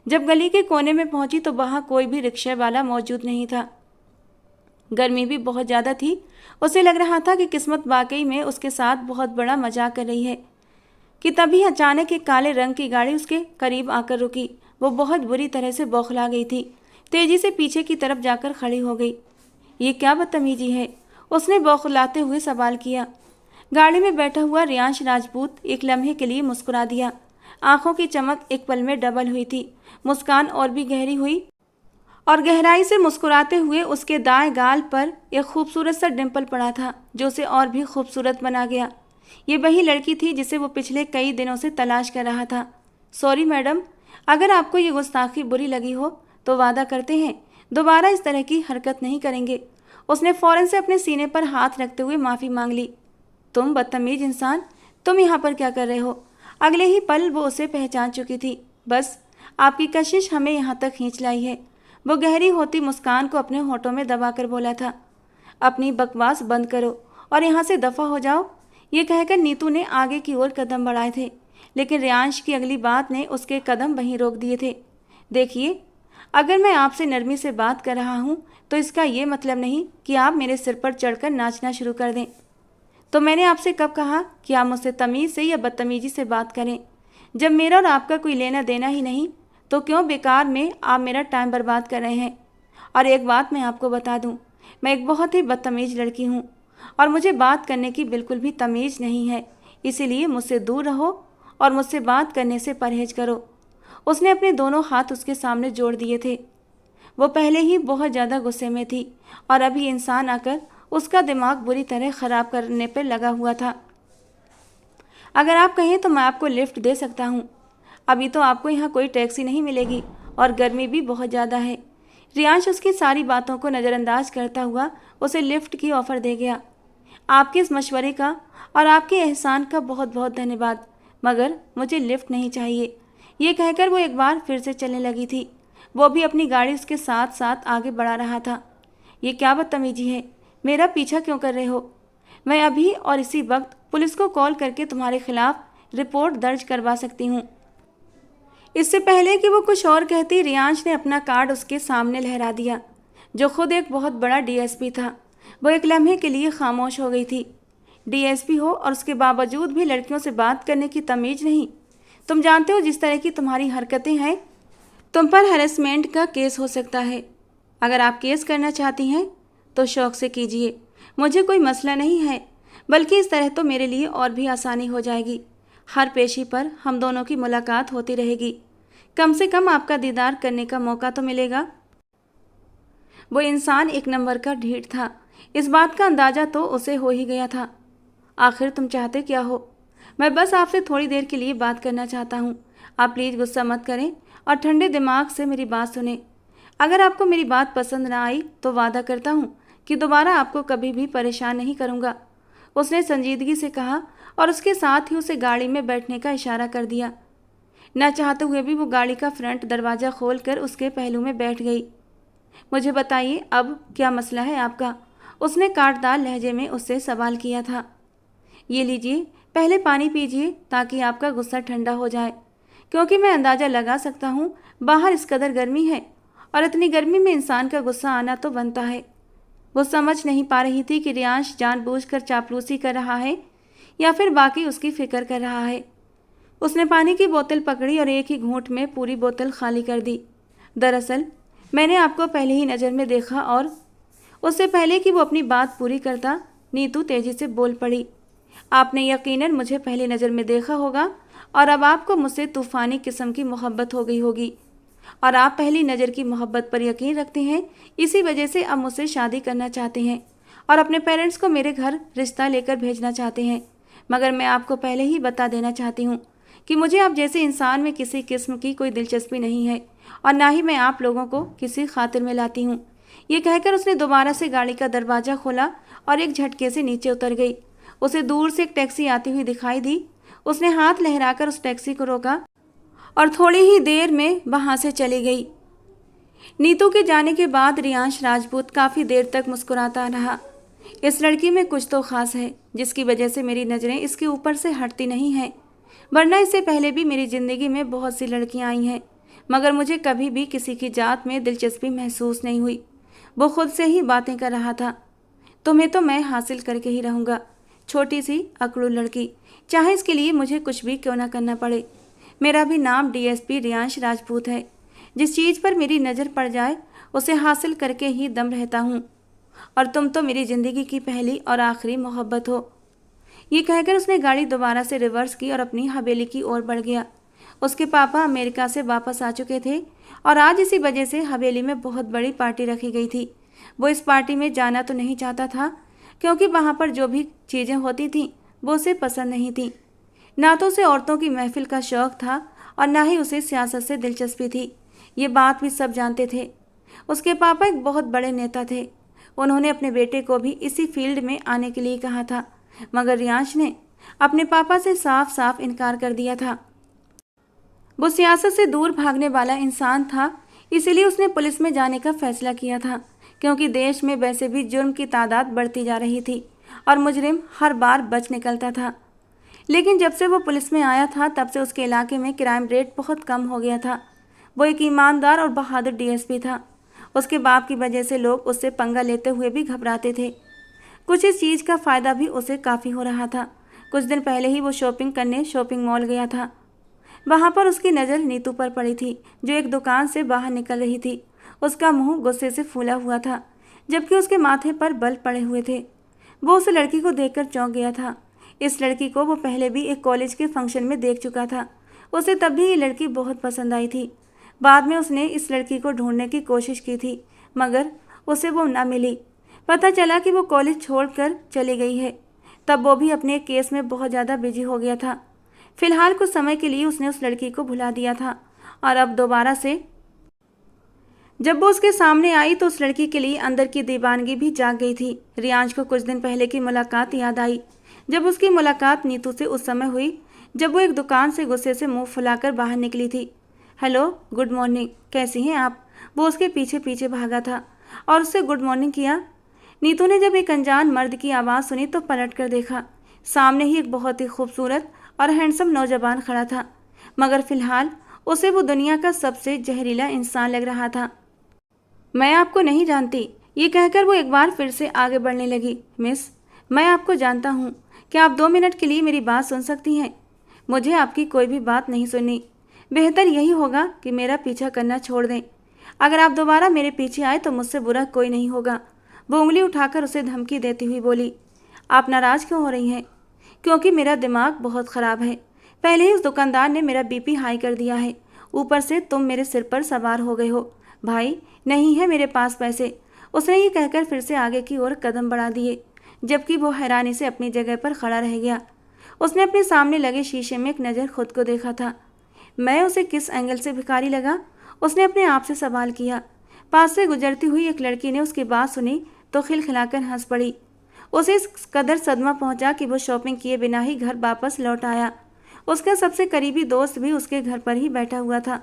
जब गली के कोने में पहुंची तो वहां कोई भी रिक्शा वाला मौजूद नहीं था। गर्मी भी बहुत ज़्यादा थी। उसे लग रहा था कि किस्मत वाकई में उसके साथ बहुत बड़ा मजाक कर रही है कि तभी अचानक एक काले रंग की गाड़ी उसके करीब आकर रुकी। वो बहुत बुरी तरह से बौखला गई थी। तेजी से पीछे की तरफ जाकर खड़ी हो गई। ये क्या बदतमीजी है, उसने बौखलाते हुए सवाल किया। गाड़ी में बैठा हुआ रियांश राजपूत एक लम्हे के लिए मुस्कुरा दिया। आंखों की चमक एक पल में डबल हुई थी। मुस्कान और भी गहरी हुई और गहराई से मुस्कुराते हुए उसके दाएं गाल पर एक खूबसूरत सा डिंपल पड़ा था जो उसे और भी खूबसूरत बना गया। ये वही लड़की थी जिसे वो पिछले कई दिनों से तलाश कर रहा था। सॉरी मैडम, अगर आपको ये गुस्ताखी बुरी लगी हो तो वादा करते हैं दोबारा इस तरह की हरकत नहीं करेंगे। उसने फौरन से अपने सीने पर हाथ रखते हुए माफ़ी मांग ली। तुम बदतमीज इंसान, तुम यहाँ पर क्या कर रहे हो? अगले ही पल वो उसे पहचान चुकी थी। बस आपकी कशिश हमें यहाँ तक खींच लाई है। वो गहरी होती मुस्कान को अपने होठों में दबाकर बोला था। अपनी बकवास बंद करो और यहाँ से दफ़ा हो जाओ। ये कहकर नीतू ने आगे की ओर कदम बढ़ाए थे, लेकिन रियांश की अगली बात ने उसके कदम वहीं रोक दिए थे। देखिए, अगर मैं आपसे नरमी से बात कर रहा हूँ तो इसका ये मतलब नहीं कि आप मेरे सिर पर चढ़कर नाचना शुरू कर दें। तो मैंने आपसे कब कहा कि आप मुझसे तमीज़ से या बदतमीजी से बात करें? जब मेरा और आपका कोई लेना देना ही नहीं तो क्यों बेकार में आप मेरा टाइम बर्बाद कर रहे हैं? और एक बात मैं आपको बता दूं, मैं एक बहुत ही बदतमीज लड़की हूं और मुझे बात करने की बिल्कुल भी तमीज़ नहीं है। इसीलिए मुझसे दूर रहो और मुझसे बात करने से परहेज करो। उसने अपने दोनों हाथ उसके सामने जोड़ दिए थे। वो पहले ही बहुत ज़्यादा गुस्से में थी और अभी इंसान आकर उसका दिमाग बुरी तरह ख़राब करने पर लगा हुआ था। अगर आप कहें तो मैं आपको लिफ्ट दे सकता हूँ। अभी तो आपको यहाँ कोई टैक्सी नहीं मिलेगी और गर्मी भी बहुत ज़्यादा है। रियांश उसकी सारी बातों को नज़रअंदाज करता हुआ उसे लिफ्ट की ऑफ़र दे गया। आपके इस मशवरे का और आपके एहसान का बहुत बहुत धन्यवाद, मगर मुझे लिफ्ट नहीं चाहिए। ये कहकर वो एक बार फिर से चलने लगी थी। वो भी अपनी गाड़ी उसके साथ साथ आगे बढ़ा रहा था। ये क्या बदतमीजी है? मेरा पीछा क्यों कर रहे हो? मैं अभी और इसी वक्त पुलिस को कॉल करके तुम्हारे खिलाफ रिपोर्ट दर्ज करवा सकती हूँ। इससे पहले कि वो कुछ और कहती, रियांश ने अपना कार्ड उसके सामने लहरा दिया, जो खुद एक बहुत बड़ा डीएसपी था। वो एक लम्हे के लिए खामोश हो गई थी। डीएसपी हो और उसके बावजूद भी लड़कियों से बात करने की तमीज़ नहीं। तुम जानते हो जिस तरह की तुम्हारी हरकतें हैं, तुम पर हैरेसमेंट का केस हो सकता है। अगर आप केस करना चाहती हैं तो शौक़ से कीजिए, मुझे कोई मसला नहीं है, बल्कि इस तरह तो मेरे लिए और भी आसानी हो जाएगी। हर पेशी पर हम दोनों की मुलाकात होती रहेगी। कम से कम आपका दीदार करने का मौका तो मिलेगा। वो इंसान एक नंबर का ढीठ था। इस बात का अंदाज़ा तो उसे हो ही गया था। आखिर तुम चाहते क्या हो? मैं बस आपसे थोड़ी देर के लिए बात करना चाहता हूँ। आप प्लीज़ गुस्सा मत करें और ठंडे दिमाग से मेरी बात सुने। अगर आपको मेरी बात पसंद ना आई तो वादा करता हूँ कि दोबारा आपको कभी भी परेशान नहीं करूँगा। उसने संजीदगी से कहा और उसके साथ ही उसे गाड़ी में बैठने का इशारा कर दिया। न चाहते हुए भी वो गाड़ी का फ्रंट दरवाज़ा खोलकर उसके पहलू में बैठ गई। मुझे बताइए अब क्या मसला है आपका? उसने काटदार लहजे में उससे सवाल किया था। ये लीजिए, पहले पानी पीजिए ताकि आपका गुस्सा ठंडा हो जाए, क्योंकि मैं अंदाज़ा लगा सकता हूँ बाहर इस कदर गर्मी है और इतनी गर्मी में इंसान का गुस्सा आना तो बनता है। वो समझ नहीं पा रही थी कि रियांश जानबूझकर चापलूसी कर रहा है या फिर बाकी उसकी फिक्र कर रहा है। उसने पानी की बोतल पकड़ी और एक ही घूंट में पूरी बोतल खाली कर दी। दरअसल मैंने आपको पहले ही नज़र में देखा। और उससे पहले कि वो अपनी बात पूरी करता, नीतू तेजी से बोल पड़ी। आपने यकीनन मुझे पहले नज़र में देखा होगा और अब आपको मुझसे तूफ़ानी किस्म की मोहब्बत हो गई होगी और आप पहली नज़र की मोहब्बत पर यकीन रखते हैं। इसी वजह से अब मुझसे शादी करना चाहते हैं और अपने पेरेंट्स को मेरे घर रिश्ता लेकर भेजना चाहते हैं। मगर मैं आपको पहले ही बता देना चाहती हूँ कि मुझे आप जैसे इंसान में किसी किस्म की कोई दिलचस्पी नहीं है और ना ही मैं आप लोगों को किसी खातिर में लाती हूँ। ये कहकर उसने दोबारा से गाड़ी का दरवाज़ा खोला और एक झटके से नीचे उतर गई। उसे दूर से एक टैक्सी आती हुई दिखाई दी। उसने हाथ लहराकर उस टैक्सी को रोका और थोड़ी ही देर में वहाँ से चली गई। नीतू के जाने के बाद रियांश राजपूत काफ़ी देर तक मुस्कुराता रहा। इस लड़की में कुछ तो खास है जिसकी वजह से मेरी नज़रें इसके ऊपर से हटती नहीं हैं। वरना इससे पहले भी मेरी ज़िंदगी में बहुत सी लड़कियां आई हैं, मगर मुझे कभी भी किसी की जात में दिलचस्पी महसूस नहीं हुई। वो खुद से ही बातें कर रहा था। तुम्हें तो मैं हासिल करके ही रहूँगा, छोटी सी अकड़ू लड़की, चाहे इसके लिए मुझे कुछ भी क्यों ना करना पड़े। मेरा भी नाम डीएसपी रियांश राजपूत है। जिस चीज़ पर मेरी नज़र पड़ जाए उसे हासिल करके ही दम रहता हूँ, और तुम तो मेरी ज़िंदगी की पहली और आखिरी मोहब्बत हो। ये कहकर उसने गाड़ी दोबारा से रिवर्स की और अपनी हवेली की ओर बढ़ गया। उसके पापा अमेरिका से वापस आ चुके थे और आज इसी वजह से हवेली में बहुत बड़ी पार्टी रखी गई थी। वो इस पार्टी में जाना तो नहीं चाहता था, क्योंकि वहाँ पर जो भी चीज़ें होती थीं वो उसे पसंद नहीं थीं। ना तो उसे औरतों की महफिल का शौक़ था और ना ही उसे सियासत से दिलचस्पी थी। ये बात भी सब जानते थे। उसके पापा एक बहुत बड़े नेता थे। उन्होंने अपने बेटे को भी इसी फील्ड में आने के लिए कहा था, मगर रियांश ने अपने पापा से साफ साफ इनकार कर दिया था। वो सियासत से दूर भागने वाला इंसान था, इसीलिए उसने पुलिस में जाने का फैसला किया था, क्योंकि देश में वैसे भी जुर्म की तादाद बढ़ती जा रही थी और मुजरिम हर बार बच निकलता था। लेकिन जब से वो पुलिस में आया था तब से उसके इलाके में क्राइम रेट बहुत कम हो गया था। वो एक ईमानदार और बहादुर डीएसपी था। उसके बाप की वजह से लोग उससे पंगा लेते हुए भी घबराते थे। कुछ इस चीज़ का फ़ायदा भी उसे काफ़ी हो रहा था। कुछ दिन पहले ही वो शॉपिंग करने शॉपिंग मॉल गया था। वहाँ पर उसकी नज़र नीतू पर पड़ी थी, जो एक दुकान से बाहर निकल रही थी। उसका मुंह गुस्से से फूला हुआ था, जबकि उसके माथे पर बल पड़े हुए थे। वो उस लड़की को देखकर चौंक गया था। इस लड़की को वो पहले भी एक कॉलेज के फंक्शन में देख चुका था। उसे तब भी ये लड़की बहुत पसंद आई थी। बाद में उसने इस लड़की को ढूंढने की कोशिश की थी, मगर उसे वो ना मिली। पता चला कि वो कॉलेज छोड़कर चली गई है। तब वो भी अपने केस में बहुत ज़्यादा बिजी हो गया था। फिलहाल कुछ समय के लिए उसने उस लड़की को भुला दिया था, और अब दोबारा से जब वो उसके सामने आई तो उस लड़की के लिए अंदर की दीवानगी भी जाग गई थी। रियांश को कुछ दिन पहले की मुलाकात याद आई, जब उसकी मुलाकात नीतू से उस समय हुई जब वो एक दुकान से गुस्से से मुंह फुलाकर बाहर निकली थी। हेलो, गुड मॉर्निंग, कैसी हैं आप? वो उसके पीछे पीछे भागा था और उससे गुड मॉर्निंग किया। नीतू ने जब एक अनजान मर्द की आवाज़ सुनी तो पलट कर देखा। सामने ही एक बहुत ही खूबसूरत और हैंडसम नौजवान खड़ा था, मगर फिलहाल उसे वो दुनिया का सबसे जहरीला इंसान लग रहा था। मैं आपको नहीं जानती, ये कहकर वो एक बार फिर से आगे बढ़ने लगी। मिस, मैं आपको जानता हूँ। क्या आप 2 मिनट के लिए मेरी बात सुन सकती हैं? मुझे आपकी कोई भी बात नहीं सुननी। बेहतर यही होगा कि मेरा पीछा करना छोड़ दें। अगर आप दोबारा मेरे पीछे आए तो मुझसे बुरा कोई नहीं होगा। वो उंगली उठाकर उसे धमकी देती हुई बोली। आप नाराज़ क्यों हो रही हैं? क्योंकि मेरा दिमाग बहुत ख़राब है। पहले ही उस दुकानदार ने मेरा बीपी हाई कर दिया है, ऊपर से तुम मेरे सिर पर सवार हो गए हो। भाई, नहीं है मेरे पास पैसे। उसने ये कहकर फिर से आगे की ओर कदम बढ़ा दिए, जबकि वो हैरानी से अपनी जगह पर खड़ा रह गया। उसने अपने सामने लगे शीशे में एक नज़र खुद को देखा था। मैं उसे किस एंगल से भिखारी लगा? उसने अपने आप से सवाल किया। पास से गुजरती हुई एक लड़की ने उसकी बात सुनी तो खिलखिलाकर हंस पड़ी। उसे इस कदर सदमा पहुंचा कि वो शॉपिंग किए बिना ही घर वापस लौट आया। उसका सबसे करीबी दोस्त भी उसके घर पर ही बैठा हुआ था।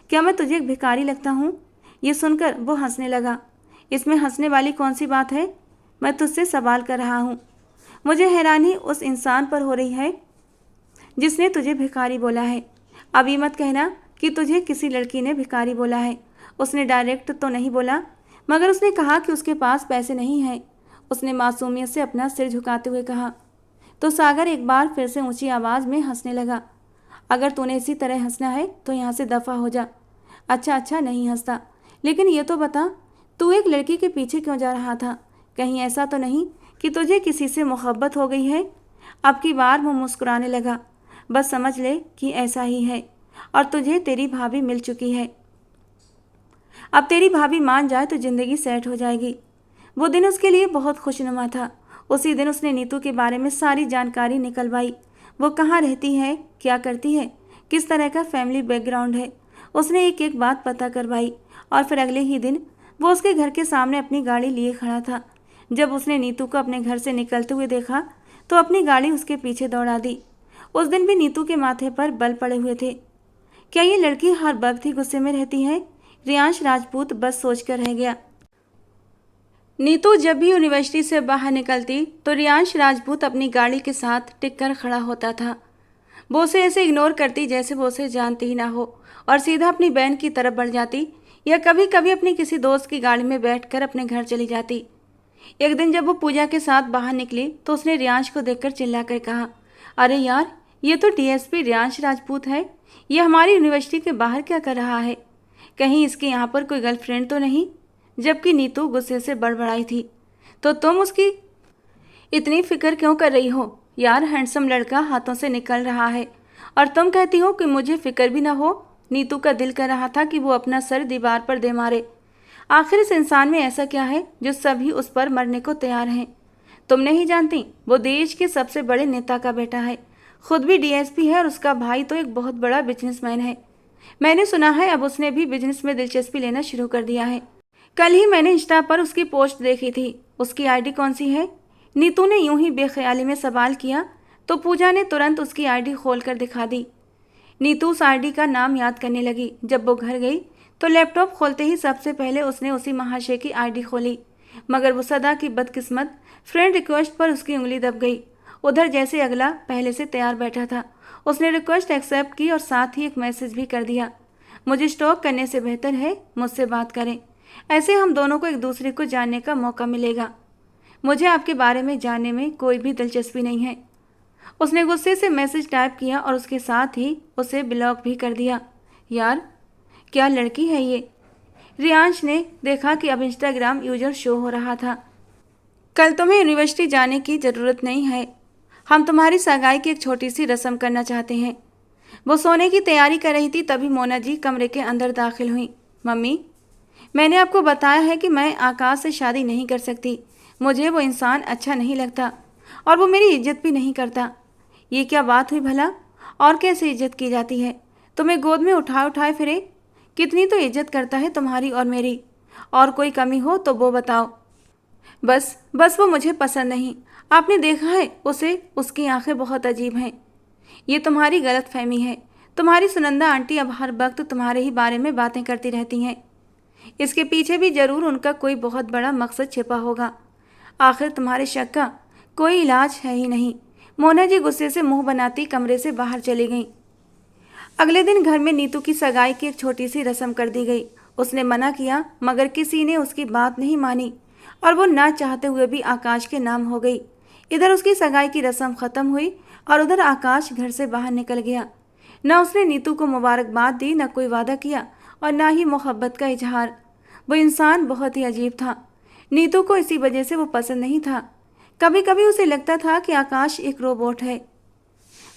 क्या मैं तुझे एक भिखारी लगता हूँ? ये सुनकर वो हंसने लगा। इसमें हंसने वाली कौन सी बात है? मैं तुझसे सवाल कर रहा हूँ। मुझे हैरानी उस इंसान पर हो रही है जिसने तुझे भिखारी बोला है। अब ये मत कहना कि तुझे किसी लड़की ने भिखारी बोला है। उसने डायरेक्ट तो नहीं बोला, मगर उसने कहा कि उसके पास पैसे नहीं हैं। उसने मासूमियत से अपना सिर झुकाते हुए कहा। तो सागर एक बार फिर से ऊंची आवाज़ में हंसने लगा। अगर तूने इसी तरह हंसना है तो यहाँ से दफ़ा हो जा। अच्छा, नहीं हंसता, लेकिन ये तो बता, तू एक लड़की के पीछे क्यों जा रहा था? कहीं ऐसा तो नहीं कि तुझे किसी से मोहब्बत हो गई है? अब की बार वो मुस्कुराने लगा। बस समझ ले कि ऐसा ही है, और तुझे तेरी भाभी मिल चुकी है। अब तेरी भाभी मान जाए तो ज़िंदगी सेट हो जाएगी। वो दिन उसके लिए बहुत खुशनुमा था। उसी दिन उसने नीतू के बारे में सारी जानकारी निकलवाई। वो कहाँ रहती है, क्या करती है, किस तरह का फैमिली बैकग्राउंड है, उसने एक एक बात पता करवाई। और फिर अगले ही दिन वो उसके घर के सामने अपनी गाड़ी लिए खड़ा था। जब उसने नीतू को अपने घर से निकलते हुए देखा तो अपनी गाड़ी उसके पीछे दौड़ा दी। उस दिन भी नीतू के माथे पर बल पड़े हुए थे। क्या ये लड़की हर वक्त ही गुस्से में रहती है? रियांश राजपूत बस सोचकर रह गया। नीतू जब भी यूनिवर्सिटी से बाहर निकलती तो रियांश राजपूत अपनी गाड़ी के साथ टिक कर खड़ा होता था। वो उसे ऐसे इग्नोर करती जैसे वो उसे जानती ही ना हो और सीधा अपनी बहन की तरफ बढ़ जाती या कभी कभी अपनी किसी दोस्त की गाड़ी में बैठकर अपने घर चली जाती। एक दिन जब वो पूजा के साथ बाहर निकली तो उसने रियांश को देखकर चिल्लाकर कहा, अरे यार, ये तो डीएसपी रियांश राजपूत है। ये हमारी यूनिवर्सिटी के बाहर क्या कर रहा है? कहीं इसके यहाँ पर कोई गर्लफ्रेंड तो नहीं? जबकि नीतू गुस्से से बड़बड़ाई थी, तो तुम उसकी इतनी फिक्र क्यों कर रही हो? यार, हैंडसम लड़का हाथों से निकल रहा है और तुम कहती हो कि मुझे फिक्र भी ना हो। नीतू का दिल कर रहा था कि वो अपना सर दीवार पर दे मारे। आखिर इस इंसान में ऐसा क्या है जो सभी उस पर मरने को तैयार हैं? तुम नहीं जानती, वो देश के सबसे बड़े नेता का बेटा है, खुद भी डीएसपी है और उसका भाई तो एक बहुत बड़ा बिजनेसमैन है। मैंने सुना है अब उसने भी बिजनेस में दिलचस्पी लेना शुरू कर दिया है। कल ही मैंने इंस्टा पर उसकी पोस्ट देखी थी। उसकी आईडी कौन सी है? नीतू ने यूं ही बेख्याली में सवाल किया तो पूजा ने तुरंत उसकी आईडी खोलकर दिखा दी। नीतू उस आईडी का नाम याद करने लगी। जब वो घर गई तो लैपटॉप खोलते ही सबसे पहले उसने उसी महाशय की आईडी खोली, मगर वो सदा की बदकिस्मत फ्रेंड रिक्वेस्ट पर उसकी उंगली दब गई। उधर जैसे अगला पहले से तैयार बैठा था, उसने रिक्वेस्ट एक्सेप्ट की और साथ ही एक मैसेज भी कर दिया, मुझे स्टॉक करने से बेहतर है मुझसे बात करें, ऐसे हम दोनों को एक दूसरे को जानने का मौका मिलेगा। मुझे आपके बारे में जानने में कोई भी दिलचस्पी नहीं है। उसने गुस्से से मैसेज टाइप किया और उसके साथ ही उसे ब्लॉक भी कर दिया। यार, क्या लड़की है ये? रियांश ने देखा कि अब इंस्टाग्राम यूजर शो हो रहा था। कल तुम्हें यूनिवर्सिटी जाने की ज़रूरत नहीं है, हम तुम्हारी सगाई की एक छोटी सी रस्म करना चाहते हैं। वो सोने की तैयारी कर रही थी, तभी मोना जी कमरे के अंदर दाखिल हुई। मम्मी, मैंने आपको बताया है कि मैं आकाश से शादी नहीं कर सकती। मुझे वो इंसान अच्छा नहीं लगता और वो मेरी इज्जत भी नहीं करता। ये क्या बात हुई भला? और कैसे इज्जत की जाती है? तुम्हें गोद में उठाए उठाए फिरे। कितनी तो इज्जत करता है तुम्हारी और मेरी। और कोई कमी हो तो वो बताओ। बस वो मुझे पसंद नहीं। आपने देखा है उसे, उसकी आंखें बहुत अजीब हैं। ये तुम्हारी गलत फहमी है। तुम्हारी सुनंदा आंटी अब हर वक्त तुम्हारे ही बारे में बातें करती रहती हैं। इसके पीछे भी जरूर उनका कोई बहुत बड़ा मकसद छिपा होगा। आखिर तुम्हारे शक का कोई इलाज है ही नहीं। मोना जी गुस्से से मुंह बनाती कमरे से बाहर चली गईं। अगले दिन घर में नीतू की सगाई की एक छोटी सी रस्म कर दी गई। उसने मना किया मगर किसी ने उसकी बात नहीं मानी और वो ना चाहते हुए भी आकाश के नाम हो गई। इधर उसकी सगाई की रस्म खत्म हुई और उधर आकाश घर से बाहर निकल गया। न उसने नीतू को मुबारकबाद दी, न कोई वादा किया और ना ही मोहब्बत का इजहार। वो इंसान बहुत ही अजीब था। नीतू को इसी वजह से वो पसंद नहीं था। कभी कभी उसे लगता था कि आकाश एक रोबोट है।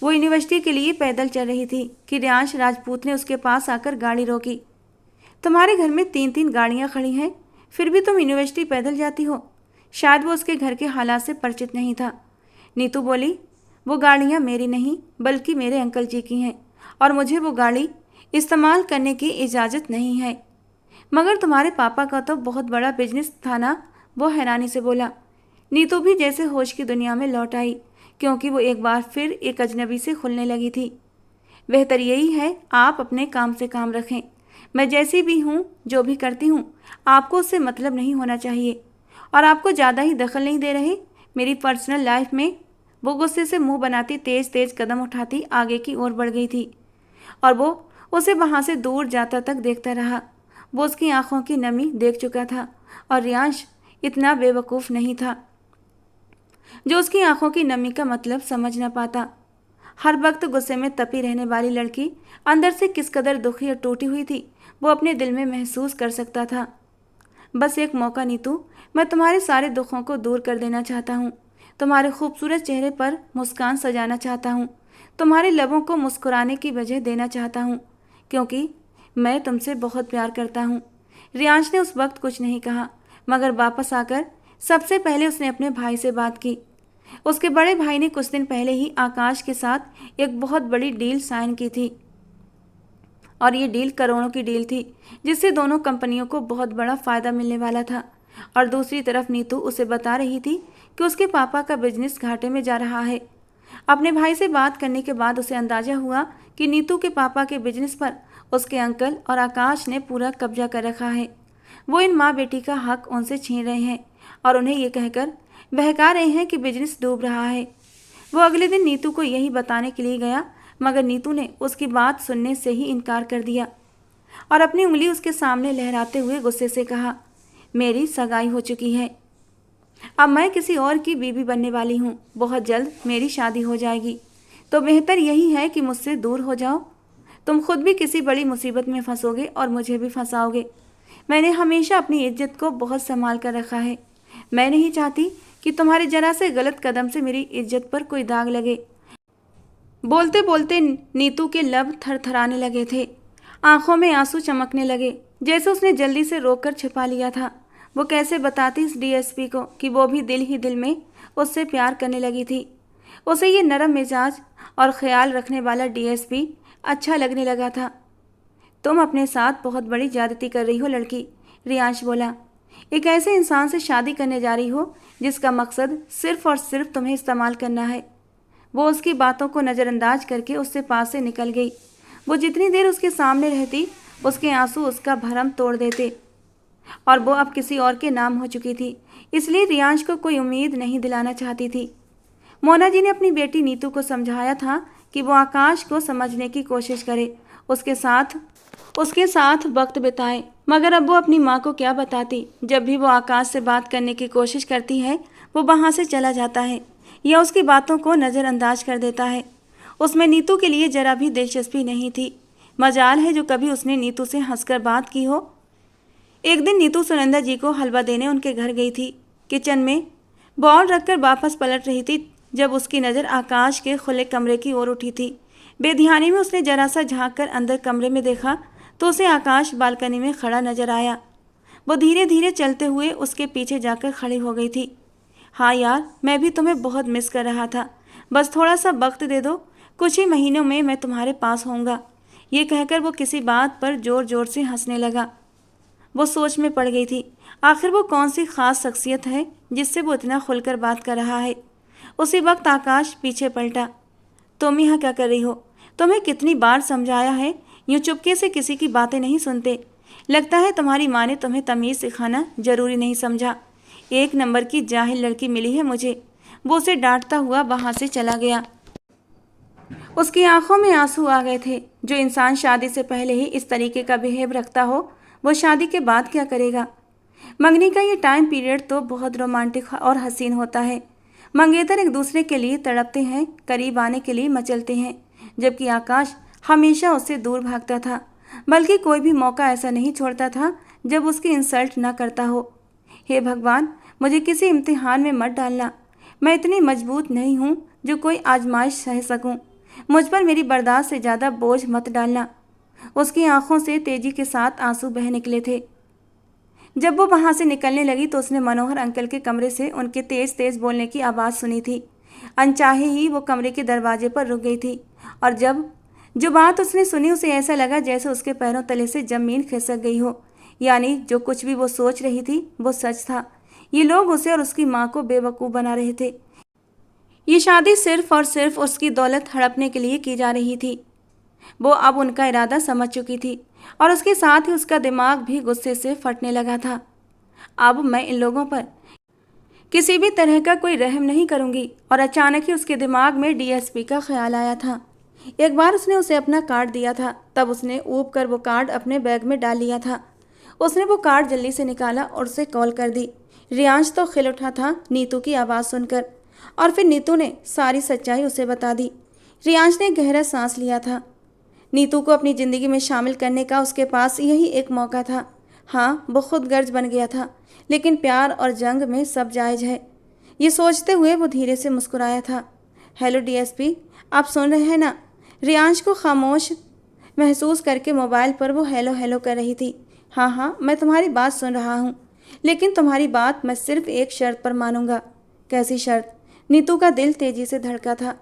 वो यूनिवर्सिटी के लिए पैदल चल रही थी कि रियांश राजपूत ने उसके पास आकर गाड़ी रोकी। तुम्हारे घर में 3-3 गाड़ियां खड़ी हैं, फिर भी तुम यूनिवर्सिटी पैदल जाती हो। शायद वो उसके घर के हालात से परिचित नहीं था। नीतू बोली, वो गाड़ियां मेरी नहीं बल्कि मेरे अंकल जी की हैं और मुझे वो गाड़ी इस्तेमाल करने की इजाज़त नहीं है। मगर तुम्हारे पापा का तो बहुत बड़ा बिजनेस था ना? वो हैरानी से बोला। नीतू भी जैसे होश की दुनिया में लौट आई, क्योंकि वो एक बार फिर एक अजनबी से खुलने लगी थी। बेहतर यही है आप अपने काम से काम रखें। मैं जैसी भी हूँ, जो भी करती हूँ, आपको उससे मतलब नहीं होना चाहिए और आपको ज़्यादा ही दखल नहीं दे रहे मेरी पर्सनल लाइफ में। वो गुस्से से मुंह बनाती तेज तेज कदम उठाती आगे की ओर बढ़ गई थी और वो उसे वहाँ से दूर जाता तक देखता रहा। वो उसकी आंखों की नमी देख चुका था और रियांश इतना बेवकूफ़ नहीं था जो उसकी आंखों की नमी का मतलब समझ न पाता। हर वक्त गुस्से में तपी रहने वाली लड़की अंदर से किस कदर दुखी और टूटी हुई थी वो अपने दिल में महसूस कर सकता था। बस एक मौका नीतू, मैं तुम्हारे सारे दुखों को दूर कर देना चाहता हूँ। तुम्हारे खूबसूरत चेहरे पर मुस्कान सजाना चाहता हूँ। तुम्हारे लबों को मुस्कुराने की वजह देना चाहता हूँ, क्योंकि मैं तुमसे बहुत प्यार करता हूँ। रियांश ने उस वक्त कुछ नहीं कहा, मगर वापस आकर सबसे पहले उसने अपने भाई से बात की। उसके बड़े भाई ने कुछ दिन पहले ही आकाश के साथ एक बहुत बड़ी डील साइन की थी और ये डील करोड़ों की डील थी, जिससे दोनों कंपनियों को बहुत बड़ा फ़ायदा मिलने वाला था। और दूसरी तरफ नीतू उसे बता रही थी कि उसके पापा का बिजनेस घाटे में जा रहा है। अपने भाई से बात करने के बाद उसे अंदाजा हुआ कि नीतू के पापा के बिजनेस पर उसके अंकल और आकाश ने पूरा कब्जा कर रखा है। वो इन माँ बेटी का हक उनसे छीन रहे हैं और उन्हें ये कहकर बहका रहे हैं कि बिजनेस डूब रहा है। वो अगले दिन नीतू को यही बताने के लिए गया, मगर नीतू ने उसकी बात सुनने से ही इनकार कर दिया और अपनी उंगली उसके सामने लहराते हुए गुस्से से कहा, मेरी सगाई हो चुकी है, अब मैं किसी और की बीवी बनने वाली हूँ। बहुत जल्द मेरी शादी हो जाएगी, तो बेहतर यही है कि मुझसे दूर हो जाओ। तुम खुद भी किसी बड़ी मुसीबत में फंसोगे और मुझे भी फंसाओगे। मैंने हमेशा अपनी इज्जत को बहुत संभाल कर रखा है। मैं नहीं चाहती कि तुम्हारे जरा से गलत कदम से मेरी इज्जत पर कोई दाग लगे। बोलते बोलते नीतू के लब थरथराने लगे थे, आंखों में आंसू चमकने लगे, जैसे उसने जल्दी से रोककर छिपा लिया था। वो कैसे बताती इस डीएसपी को कि वो भी दिल ही दिल में उससे प्यार करने लगी थी। उसे ये नरम मिजाज और ख्याल रखने वाला डीएसपी अच्छा लगने लगा था। तुम अपने साथ बहुत बड़ी ज्यादती कर रही हो लड़की, रियांश बोला। एक ऐसे इंसान से शादी करने जा रही हो जिसका मकसद सिर्फ और सिर्फ तुम्हें इस्तेमाल करना है। वो उसकी बातों को नज़रअंदाज करके उससे पास से निकल गई। वो जितनी देर उसके सामने रहती, उसके आंसू उसका भरम तोड़ देते, और वो अब किसी और के नाम हो चुकी थी, इसलिए रियांश को कोई उम्मीद नहीं दिलाना चाहती थी। मोना जी ने अपनी बेटी नीतू को समझाया था कि वो आकाश को समझने की कोशिश करे, उसके साथ वक्त बिताए, मगर अब वो अपनी माँ को क्या बताती। जब भी वो आकाश से बात करने की कोशिश करती है, वो वहाँ से चला जाता है या उसकी बातों को नज़रअंदाज कर देता है। उसमें नीतू के लिए जरा भी दिलचस्पी नहीं थी। मजाल है जो कभी उसने नीतू से हंसकर बात की हो। एक दिन नीतू सुनंदा जी को हलवा देने उनके घर गई थी। किचन में बाउल रखकर वापस पलट रही थी जब उसकी नज़र आकाश के खुले कमरे की ओर उठी थी। बेध्यानी में उसने जरा सा झाँक कर अंदर कमरे में देखा तो उसे आकाश बालकनी में खड़ा नजर आया। वो धीरे धीरे चलते हुए उसके पीछे जाकर खड़ी हो गई थी। हाँ यार, मैं भी तुम्हें बहुत मिस कर रहा था, बस थोड़ा सा वक्त दे दो, कुछ ही महीनों में मैं तुम्हारे पास होऊंगा। ये कहकर वो किसी बात पर जोर जोर से हंसने लगा। वो सोच में पड़ गई थी, आखिर वो कौन सी खास शख्सियत है जिससे वो इतना खुलकर बात कर रहा है। उसी वक्त आकाश पीछे पलटा। तुम यहाँ क्या कर रही हो? तुम्हें कितनी बार समझाया है, यूँ चुपके से किसी की बातें नहीं सुनते। लगता है तुम्हारी माँ ने तुम्हें तमीज़ सिखाना जरूरी नहीं समझा। एक नंबर की जाहिल लड़की मिली है मुझे। वो उसे डांटता हुआ वहाँ से चला गया। उसकी आंखों में आंसू आ गए थे। जो इंसान शादी से पहले ही इस तरीके का बिहेव रखता हो, वो शादी के बाद क्या करेगा? मंगनी का ये टाइम पीरियड तो बहुत रोमांटिक और हसीन होता है। मंगेतर एक दूसरे के लिए तड़पते हैं, करीब आने के लिए मचलते हैं, जबकि आकाश हमेशा उससे दूर भागता था, बल्कि कोई भी मौका ऐसा नहीं छोड़ता था जब उसकी इंसल्ट ना करता हो। हे भगवान, मुझे किसी इम्तिहान में मत डालना। मैं इतनी मजबूत नहीं हूँ जो कोई आजमाइश सह सकूँ। मुझ पर मेरी बर्दाश्त से ज़्यादा बोझ मत डालना। उसकी आंखों से तेजी के साथ आंसू बह निकले थे। जब वो वहाँ से निकलने लगी तो उसने मनोहर अंकल के कमरे से उनके तेज़ तेज़ बोलने की आवाज़ सुनी थी। अनचाहे ही वो कमरे के दरवाजे पर रुक गई थी, और जो बात उसने सुनी उसे ऐसा लगा जैसे उसके पैरों तले से ज़मीन खिसक गई हो। यानी जो कुछ भी वो सोच रही थी वो सच था। ये लोग उसे और उसकी माँ को बेवकूफ़ बना रहे थे। ये शादी सिर्फ और सिर्फ उसकी दौलत हड़पने के लिए की जा रही थी। वो अब उनका इरादा समझ चुकी थी, और उसके साथ ही उसका दिमाग भी गुस्से से फटने लगा था। अब मैं इन लोगों पर किसी भी तरह का कोई रहम नहीं करूंगी। और अचानक ही उसके दिमाग में डीएसपी का ख्याल आया था। एक बार उसने उसे अपना कार्ड दिया था, तब उसने ऊब कर वो कार्ड अपने बैग में डाल लिया था। उसने वो कार्ड जल्दी से निकाला और उसे कॉल कर दी। रियांश तो खिल उठा था नीतू की आवाज़ सुनकर, और फिर नीतू ने सारी सच्चाई उसे बता दी। रियांश ने गहरा सांस लिया था। नीतू को अपनी ज़िंदगी में शामिल करने का उसके पास यही एक मौका था। हाँ, वो खुद गर्ज बन गया था, लेकिन प्यार और जंग में सब जायज़ है। ये सोचते हुए वो धीरे से मुस्कुराया था। हेलो डीएसपी, आप सुन रहे हैं ना? रियांश को खामोश महसूस करके मोबाइल पर वो हेलो हेलो कर रही थी। हाँ हाँ, मैं तुम्हारी बात सुन रहा हूँ, लेकिन तुम्हारी बात मैं सिर्फ एक शर्त पर मानूंगा। कैसी शर्त? नीतू का दिल तेजी से धड़का था।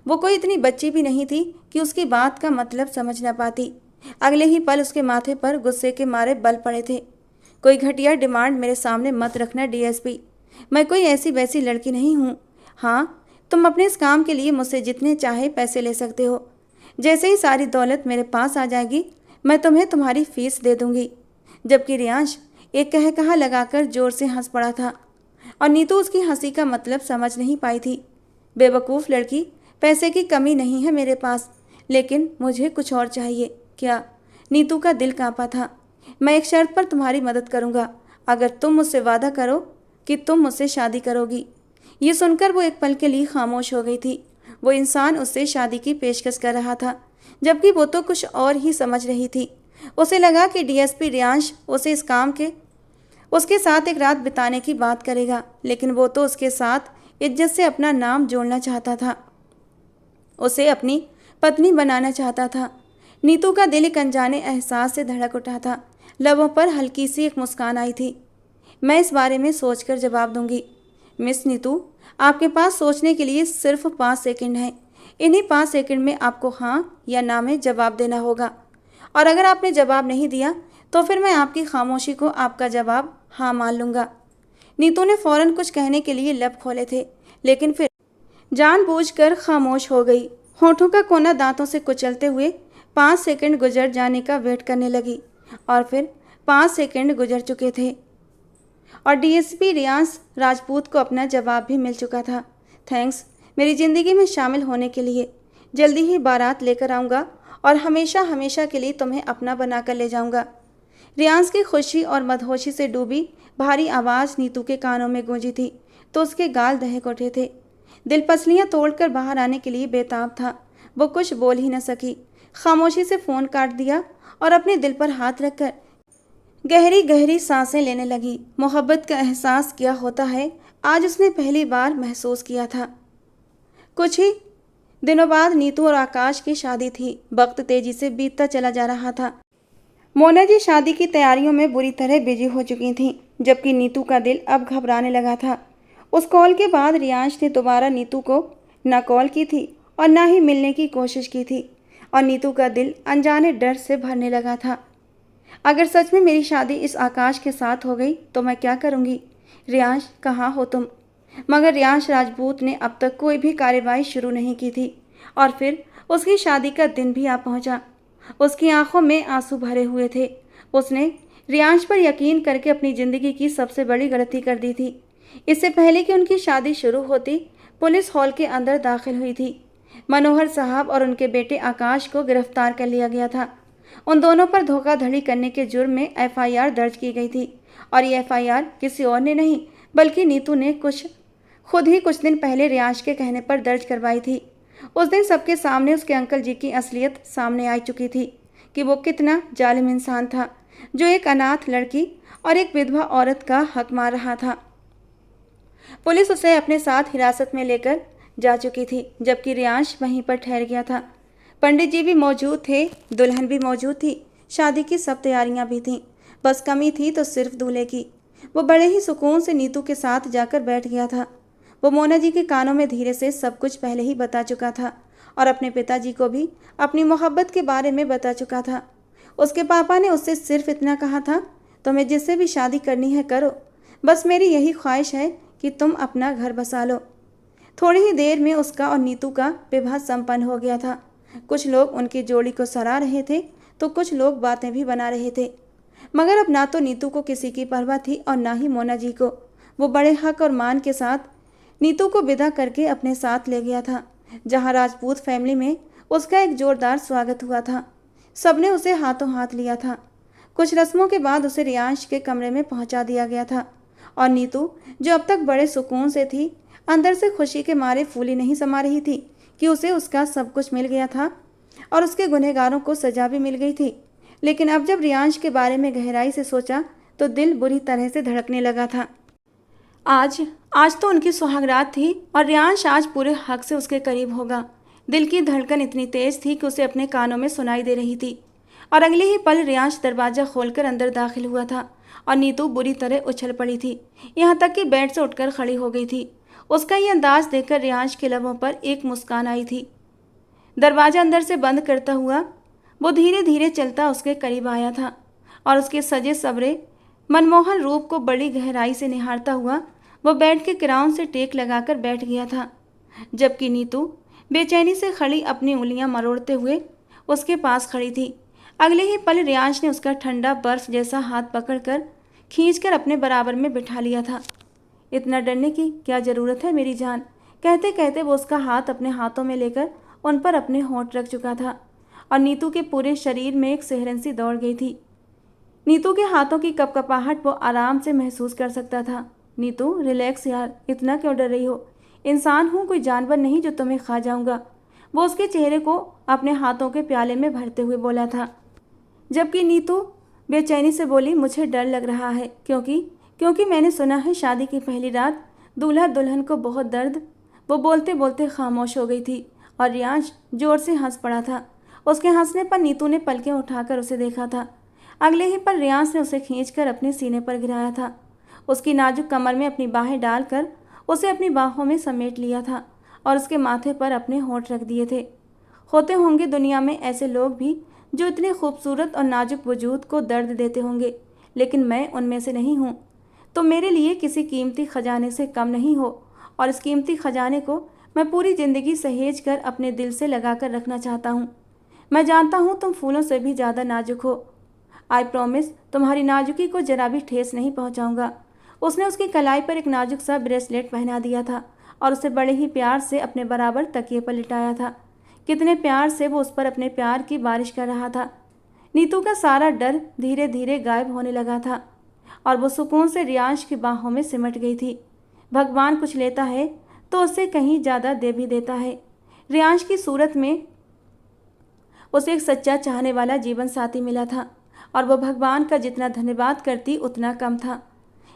वो कोई इतनी बच्ची भी नहीं थी कि उसकी बात का मतलब समझ न पाती। अगले ही पल उसके माथे पर गुस्से के मारे बल पड़े थे। कोई घटिया डिमांड मेरे सामने मत रखना डीएसपी। मैं कोई ऐसी वैसी लड़की नहीं हूँ। हाँ, तुम अपने इस काम के लिए मुझसे जितने चाहे पैसे ले सकते हो। जैसे ही सारी दौलत मेरे पास आ जाएगी, मैं तुम्हें तुम्हारी फीस दे दूंगी। जबकि रियांश एक कहा लगाकर जोर से हंस पड़ा था। और नीतू उसकी हंसी का मतलब समझ नहीं पाई थी। बेवकूफ़ लड़की, पैसे की कमी नहीं है मेरे पास, लेकिन मुझे कुछ और चाहिए। क्या? नीतू का दिल कांपा था। मैं एक शर्त पर तुम्हारी मदद करूंगा, अगर तुम मुझसे वादा करो कि तुम मुझसे शादी करोगी। ये सुनकर वो एक पल के लिए खामोश हो गई थी। वो इंसान उससे शादी की पेशकश कर रहा था, जबकि वो तो कुछ और ही समझ रही थी। उसे लगा कि डीएसपी रियांश उसे इस काम के उसके साथ एक रात बिताने की बात करेगा, लेकिन वो तो उसके साथ इज्जत से अपना नाम जोड़ना चाहता था, उसे अपनी पत्नी बनाना चाहता था। नीतू का दिल एक अनजाने एहसास से धड़क उठा था। लबों पर हल्की सी एक मुस्कान आई थी। मैं इस बारे में सोचकर जवाब दूंगी। मिस नीतू, आपके पास सोचने के लिए सिर्फ 5 सेकंड हैं। इन्हीं 5 सेकंड में आपको हाँ या ना में जवाब देना होगा, और अगर आपने जवाब नहीं दिया तो फिर मैं आपकी खामोशी को आपका जवाब हाँ मान लूँगा। नीतू ने फौरन कुछ कहने के लिए लब खोले थे, लेकिन फिर जानबूझकर खामोश हो गई। होठों का कोना दांतों से कुचलते हुए 5 सेकंड गुजर जाने का वेट करने लगी, और फिर 5 सेकंड गुजर चुके थे और डीएसपी रियांश राजपूत को अपना जवाब भी मिल चुका था। थैंक्स मेरी ज़िंदगी में शामिल होने के लिए। जल्दी ही बारात लेकर आऊँगा और हमेशा हमेशा के लिए तुम्हें अपना बनाकर ले जाऊँगा। रियांश की खुशी और मदहोशी से डूबी भारी आवाज़ नीतू के कानों में गूंजी थी तो उसके गाल दहक उठे थे। दिल पसलियाँ तोड़कर बाहर आने के लिए बेताब था। वो कुछ बोल ही न सकी। खामोशी से फ़ोन काट दिया और अपने दिल पर हाथ रखकर गहरी गहरी सांसें लेने लगी। मोहब्बत का एहसास क्या होता है आज उसने पहली बार महसूस किया था। कुछ ही दिनों बाद नीतू और आकाश की शादी थी। वक्त तेजी से बीतता चला जा रहा था। मोना जी शादी की तैयारियों में बुरी तरह बिजी हो चुकी थीं, जबकि नीतू का दिल अब घबराने लगा था। उस कॉल के बाद रियांश ने दोबारा नीतू को न कॉल की थी और न ही मिलने की कोशिश की थी, और नीतू का दिल अनजाने डर से भरने लगा था। अगर सच में मेरी शादी इस आकाश के साथ हो गई तो मैं क्या करूँगी? रियांश, कहाँ हो तुम? मगर रियांश राजपूत ने अब तक कोई भी कार्यवाही शुरू नहीं की थी, और फिर उसकी शादी का दिन भी आ पहुँचा। उसकी आंखों में आंसू भरे हुए थे। उसने रियांश पर यकीन करके अपनी ज़िंदगी की सबसे बड़ी गलती कर दी थी। इससे पहले कि उनकी शादी शुरू होती, पुलिस हॉल के अंदर दाखिल हुई थी। मनोहर साहब और उनके बेटे आकाश को गिरफ्तार कर लिया गया था। उन दोनों पर धोखाधड़ी करने के जुर्म में एफआईआर दर्ज की गई थी, और ये एफआईआर किसी और ने नहीं बल्कि नीतू ने खुद ही कुछ दिन पहले रियांश के कहने पर दर्ज करवाई थी। उस दिन सबके सामने उसके अंकल जी की असलियत सामने आ चुकी थी कि वो कितना जालिम इंसान था, जो एक अनाथ लड़की और एक विधवा औरत का हक मार रहा था। पुलिस उसे अपने साथ हिरासत में लेकर जा चुकी थी, जबकि रियांश वहीं पर ठहर गया था। पंडित जी भी मौजूद थे, दुल्हन भी मौजूद थी, शादी की सब तैयारियां भी थीं। बस कमी थी तो सिर्फ दूल्हे की। वो बड़े ही सुकून से नीतू के साथ जाकर बैठ गया था। वो मोना जी के कानों में धीरे से सब कुछ पहले ही बता चुका था, और अपने पिताजी को भी अपनी मोहब्बत के बारे में बता चुका था। उसके पापा ने उससे सिर्फ इतना कहा था, तुम्हें जिससे भी शादी करनी है करो, बस मेरी यही ख्वाहिश है कि तुम अपना घर बसा लो। थोड़ी ही देर में उसका और नीतू का विवाह संपन्न हो गया था। कुछ लोग उनकी जोड़ी को सराह रहे थे तो कुछ लोग बातें भी बना रहे थे, मगर अब ना तो नीतू को किसी की परवाह थी और ना ही मोना जी को। वो बड़े हक और मान के साथ नीतू को विदा करके अपने साथ ले गया था, जहां राजपूत फैमिली में उसका एक जोरदार स्वागत हुआ था। सबने उसे हाथों हाथ लिया था। कुछ रस्मों के बाद उसे रियांश के कमरे में पहुंचा दिया गया था, और नीतू, जो अब तक बड़े सुकून से थी, अंदर से खुशी के मारे फूली नहीं समा रही थी कि उसे उसका सब कुछ मिल गया था और उसके गुनहगारों को सजा भी मिल गई थी। लेकिन अब जब रियांश के बारे में गहराई से सोचा तो दिल बुरी तरह से धड़कने लगा था। आज तो उनकी सुहागरात थी और रियांश आज पूरे हक से उसके करीब होगा। दिल की धड़कन इतनी तेज थी कि उसे अपने कानों में सुनाई दे रही थी, और अगले ही पल रियांश दरवाज़ा खोलकर अंदर दाखिल हुआ था और नीतू बुरी तरह उछल पड़ी थी, यहाँ तक कि बेड से उठकर खड़ी हो गई थी। उसका ये अंदाज देखकर रियांश के लबों पर एक मुस्कान आई थी। दरवाज़ा अंदर से बंद करता हुआ वो धीरे धीरे चलता उसके करीब आया था, और उसके सजे सवरे मनमोहन रूप को बड़ी गहराई से निहारता हुआ वो बेड के किराउन से टेक लगाकर बैठ गया था, जबकि नीतू बेचैनी से खड़ी अपनी उंगलियां मरोड़ते हुए उसके पास खड़ी थी। अगले ही पल रियांश ने उसका ठंडा बर्फ जैसा हाथ पकड़कर खींचकर अपने बराबर में बिठा लिया था। इतना डरने की क्या ज़रूरत है मेरी जान। कहते कहते वो उसका हाथ अपने हाथों में लेकर उन पर अपने होंठ रख चुका था और नीतू के पूरे शरीर में एक सिहरन सी दौड़ गई थी। नीतू के हाथों की कपकपाहट वो आराम से महसूस कर सकता था। नीतू रिलैक्स यार, इतना क्यों डर रही हो? इंसान हूँ, कोई जानवर नहीं जो तुम्हें खा जाऊंगा। वो उसके चेहरे को अपने हाथों के प्याले में भरते हुए बोला था, जबकि नीतू बेचैनी से बोली, मुझे डर लग रहा है क्योंकि मैंने सुना है शादी की पहली रात दूल्हा दुल्हन को बहुत दर्द। वो बोलते बोलते खामोश हो गई थी और रियांश जोर से हंस पड़ा था। उसके हंसने पर नीतू ने पलकें उठाकर उसे देखा था। अगले ही पल रियांश ने उसे खींचकर अपने सीने पर गिराया था। उसकी नाजुक कमर में अपनी बाहें डालकर उसे अपनी बाहों में समेट लिया था और उसके माथे पर अपने होंठ रख दिए थे। होते होंगे दुनिया में ऐसे लोग भी जो इतने खूबसूरत और नाजुक वजूद को दर्द देते होंगे, लेकिन मैं उनमें से नहीं हूँ। तो मेरे लिए किसी कीमती खजाने से कम नहीं हो और इस कीमती खजाने को मैं पूरी ज़िंदगी सहेज कर अपने दिल से लगा कर रखना चाहता हूँ। मैं जानता हूँ तुम फूलों से भी ज़्यादा नाजुक हो। आई प्रॉमिस तुम्हारी नाजुकी को जरा भी ठेस नहीं पहुँचाऊँगा। उसने उसकी कलाई पर एक नाजुक सा ब्रेसलेट पहना दिया था और उसे बड़े ही प्यार से अपने बराबर तकिए पर लिटाया था। कितने प्यार से वो उस पर अपने प्यार की बारिश कर रहा था। नीतू का सारा डर धीरे धीरे गायब होने लगा था और वो सुकून से रियांश की बाहों में सिमट गई थी। भगवान कुछ लेता है तो उससे कहीं ज़्यादा दे भी देता है। रियांश की सूरत में उसे एक सच्चा चाहने वाला जीवन साथी मिला था और वो भगवान का जितना धन्यवाद करती उतना कम था।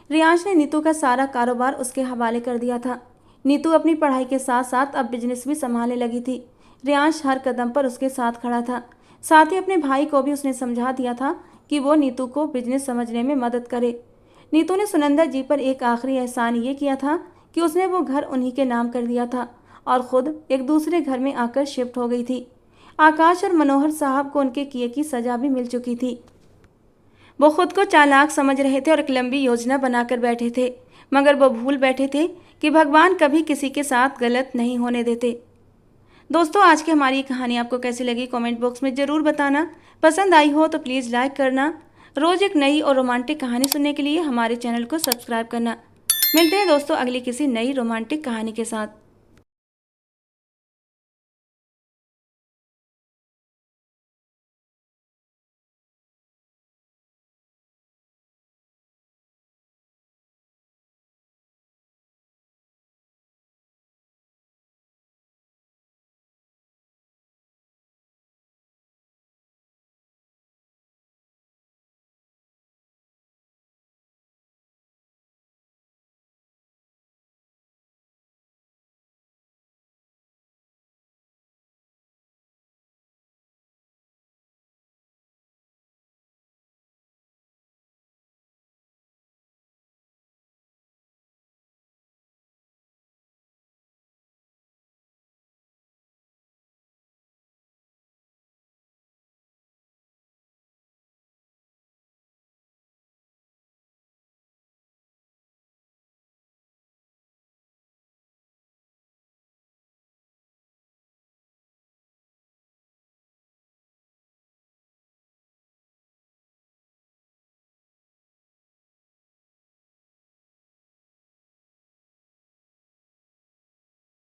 रियांश ने नीतू का सारा कारोबार उसके हवाले कर दिया था। नीतू अपनी पढ़ाई के साथ साथ अब बिजनेस भी संभालने लगी थी। रियांश हर कदम पर उसके साथ खड़ा था। साथ ही अपने भाई को भी उसने समझा दिया था कि वो नीतू को बिजनेस समझने में मदद करे। नीतू ने सुनंदर जी पर एक आखिरी एहसान ये किया था कि उसने वो घर उन्हीं के नाम कर दिया था और ख़ुद एक दूसरे घर में आकर शिफ्ट हो गई थी। आकाश और मनोहर साहब को उनके किए की सज़ा भी मिल चुकी थी। वो खुद को चालाक समझ रहे थे और एक लंबी योजना बनाकर बैठे थे, मगर वो भूल बैठे थे कि भगवान कभी किसी के साथ गलत नहीं होने देते। दोस्तों, आज की हमारी कहानी आपको कैसी लगी कमेंट बॉक्स में ज़रूर बताना। पसंद आई हो तो प्लीज़ लाइक करना। रोज़ एक नई और रोमांटिक कहानी सुनने के लिए हमारे चैनल को सब्सक्राइब करना। मिलते हैं दोस्तों अगली किसी नई रोमांटिक कहानी के साथ।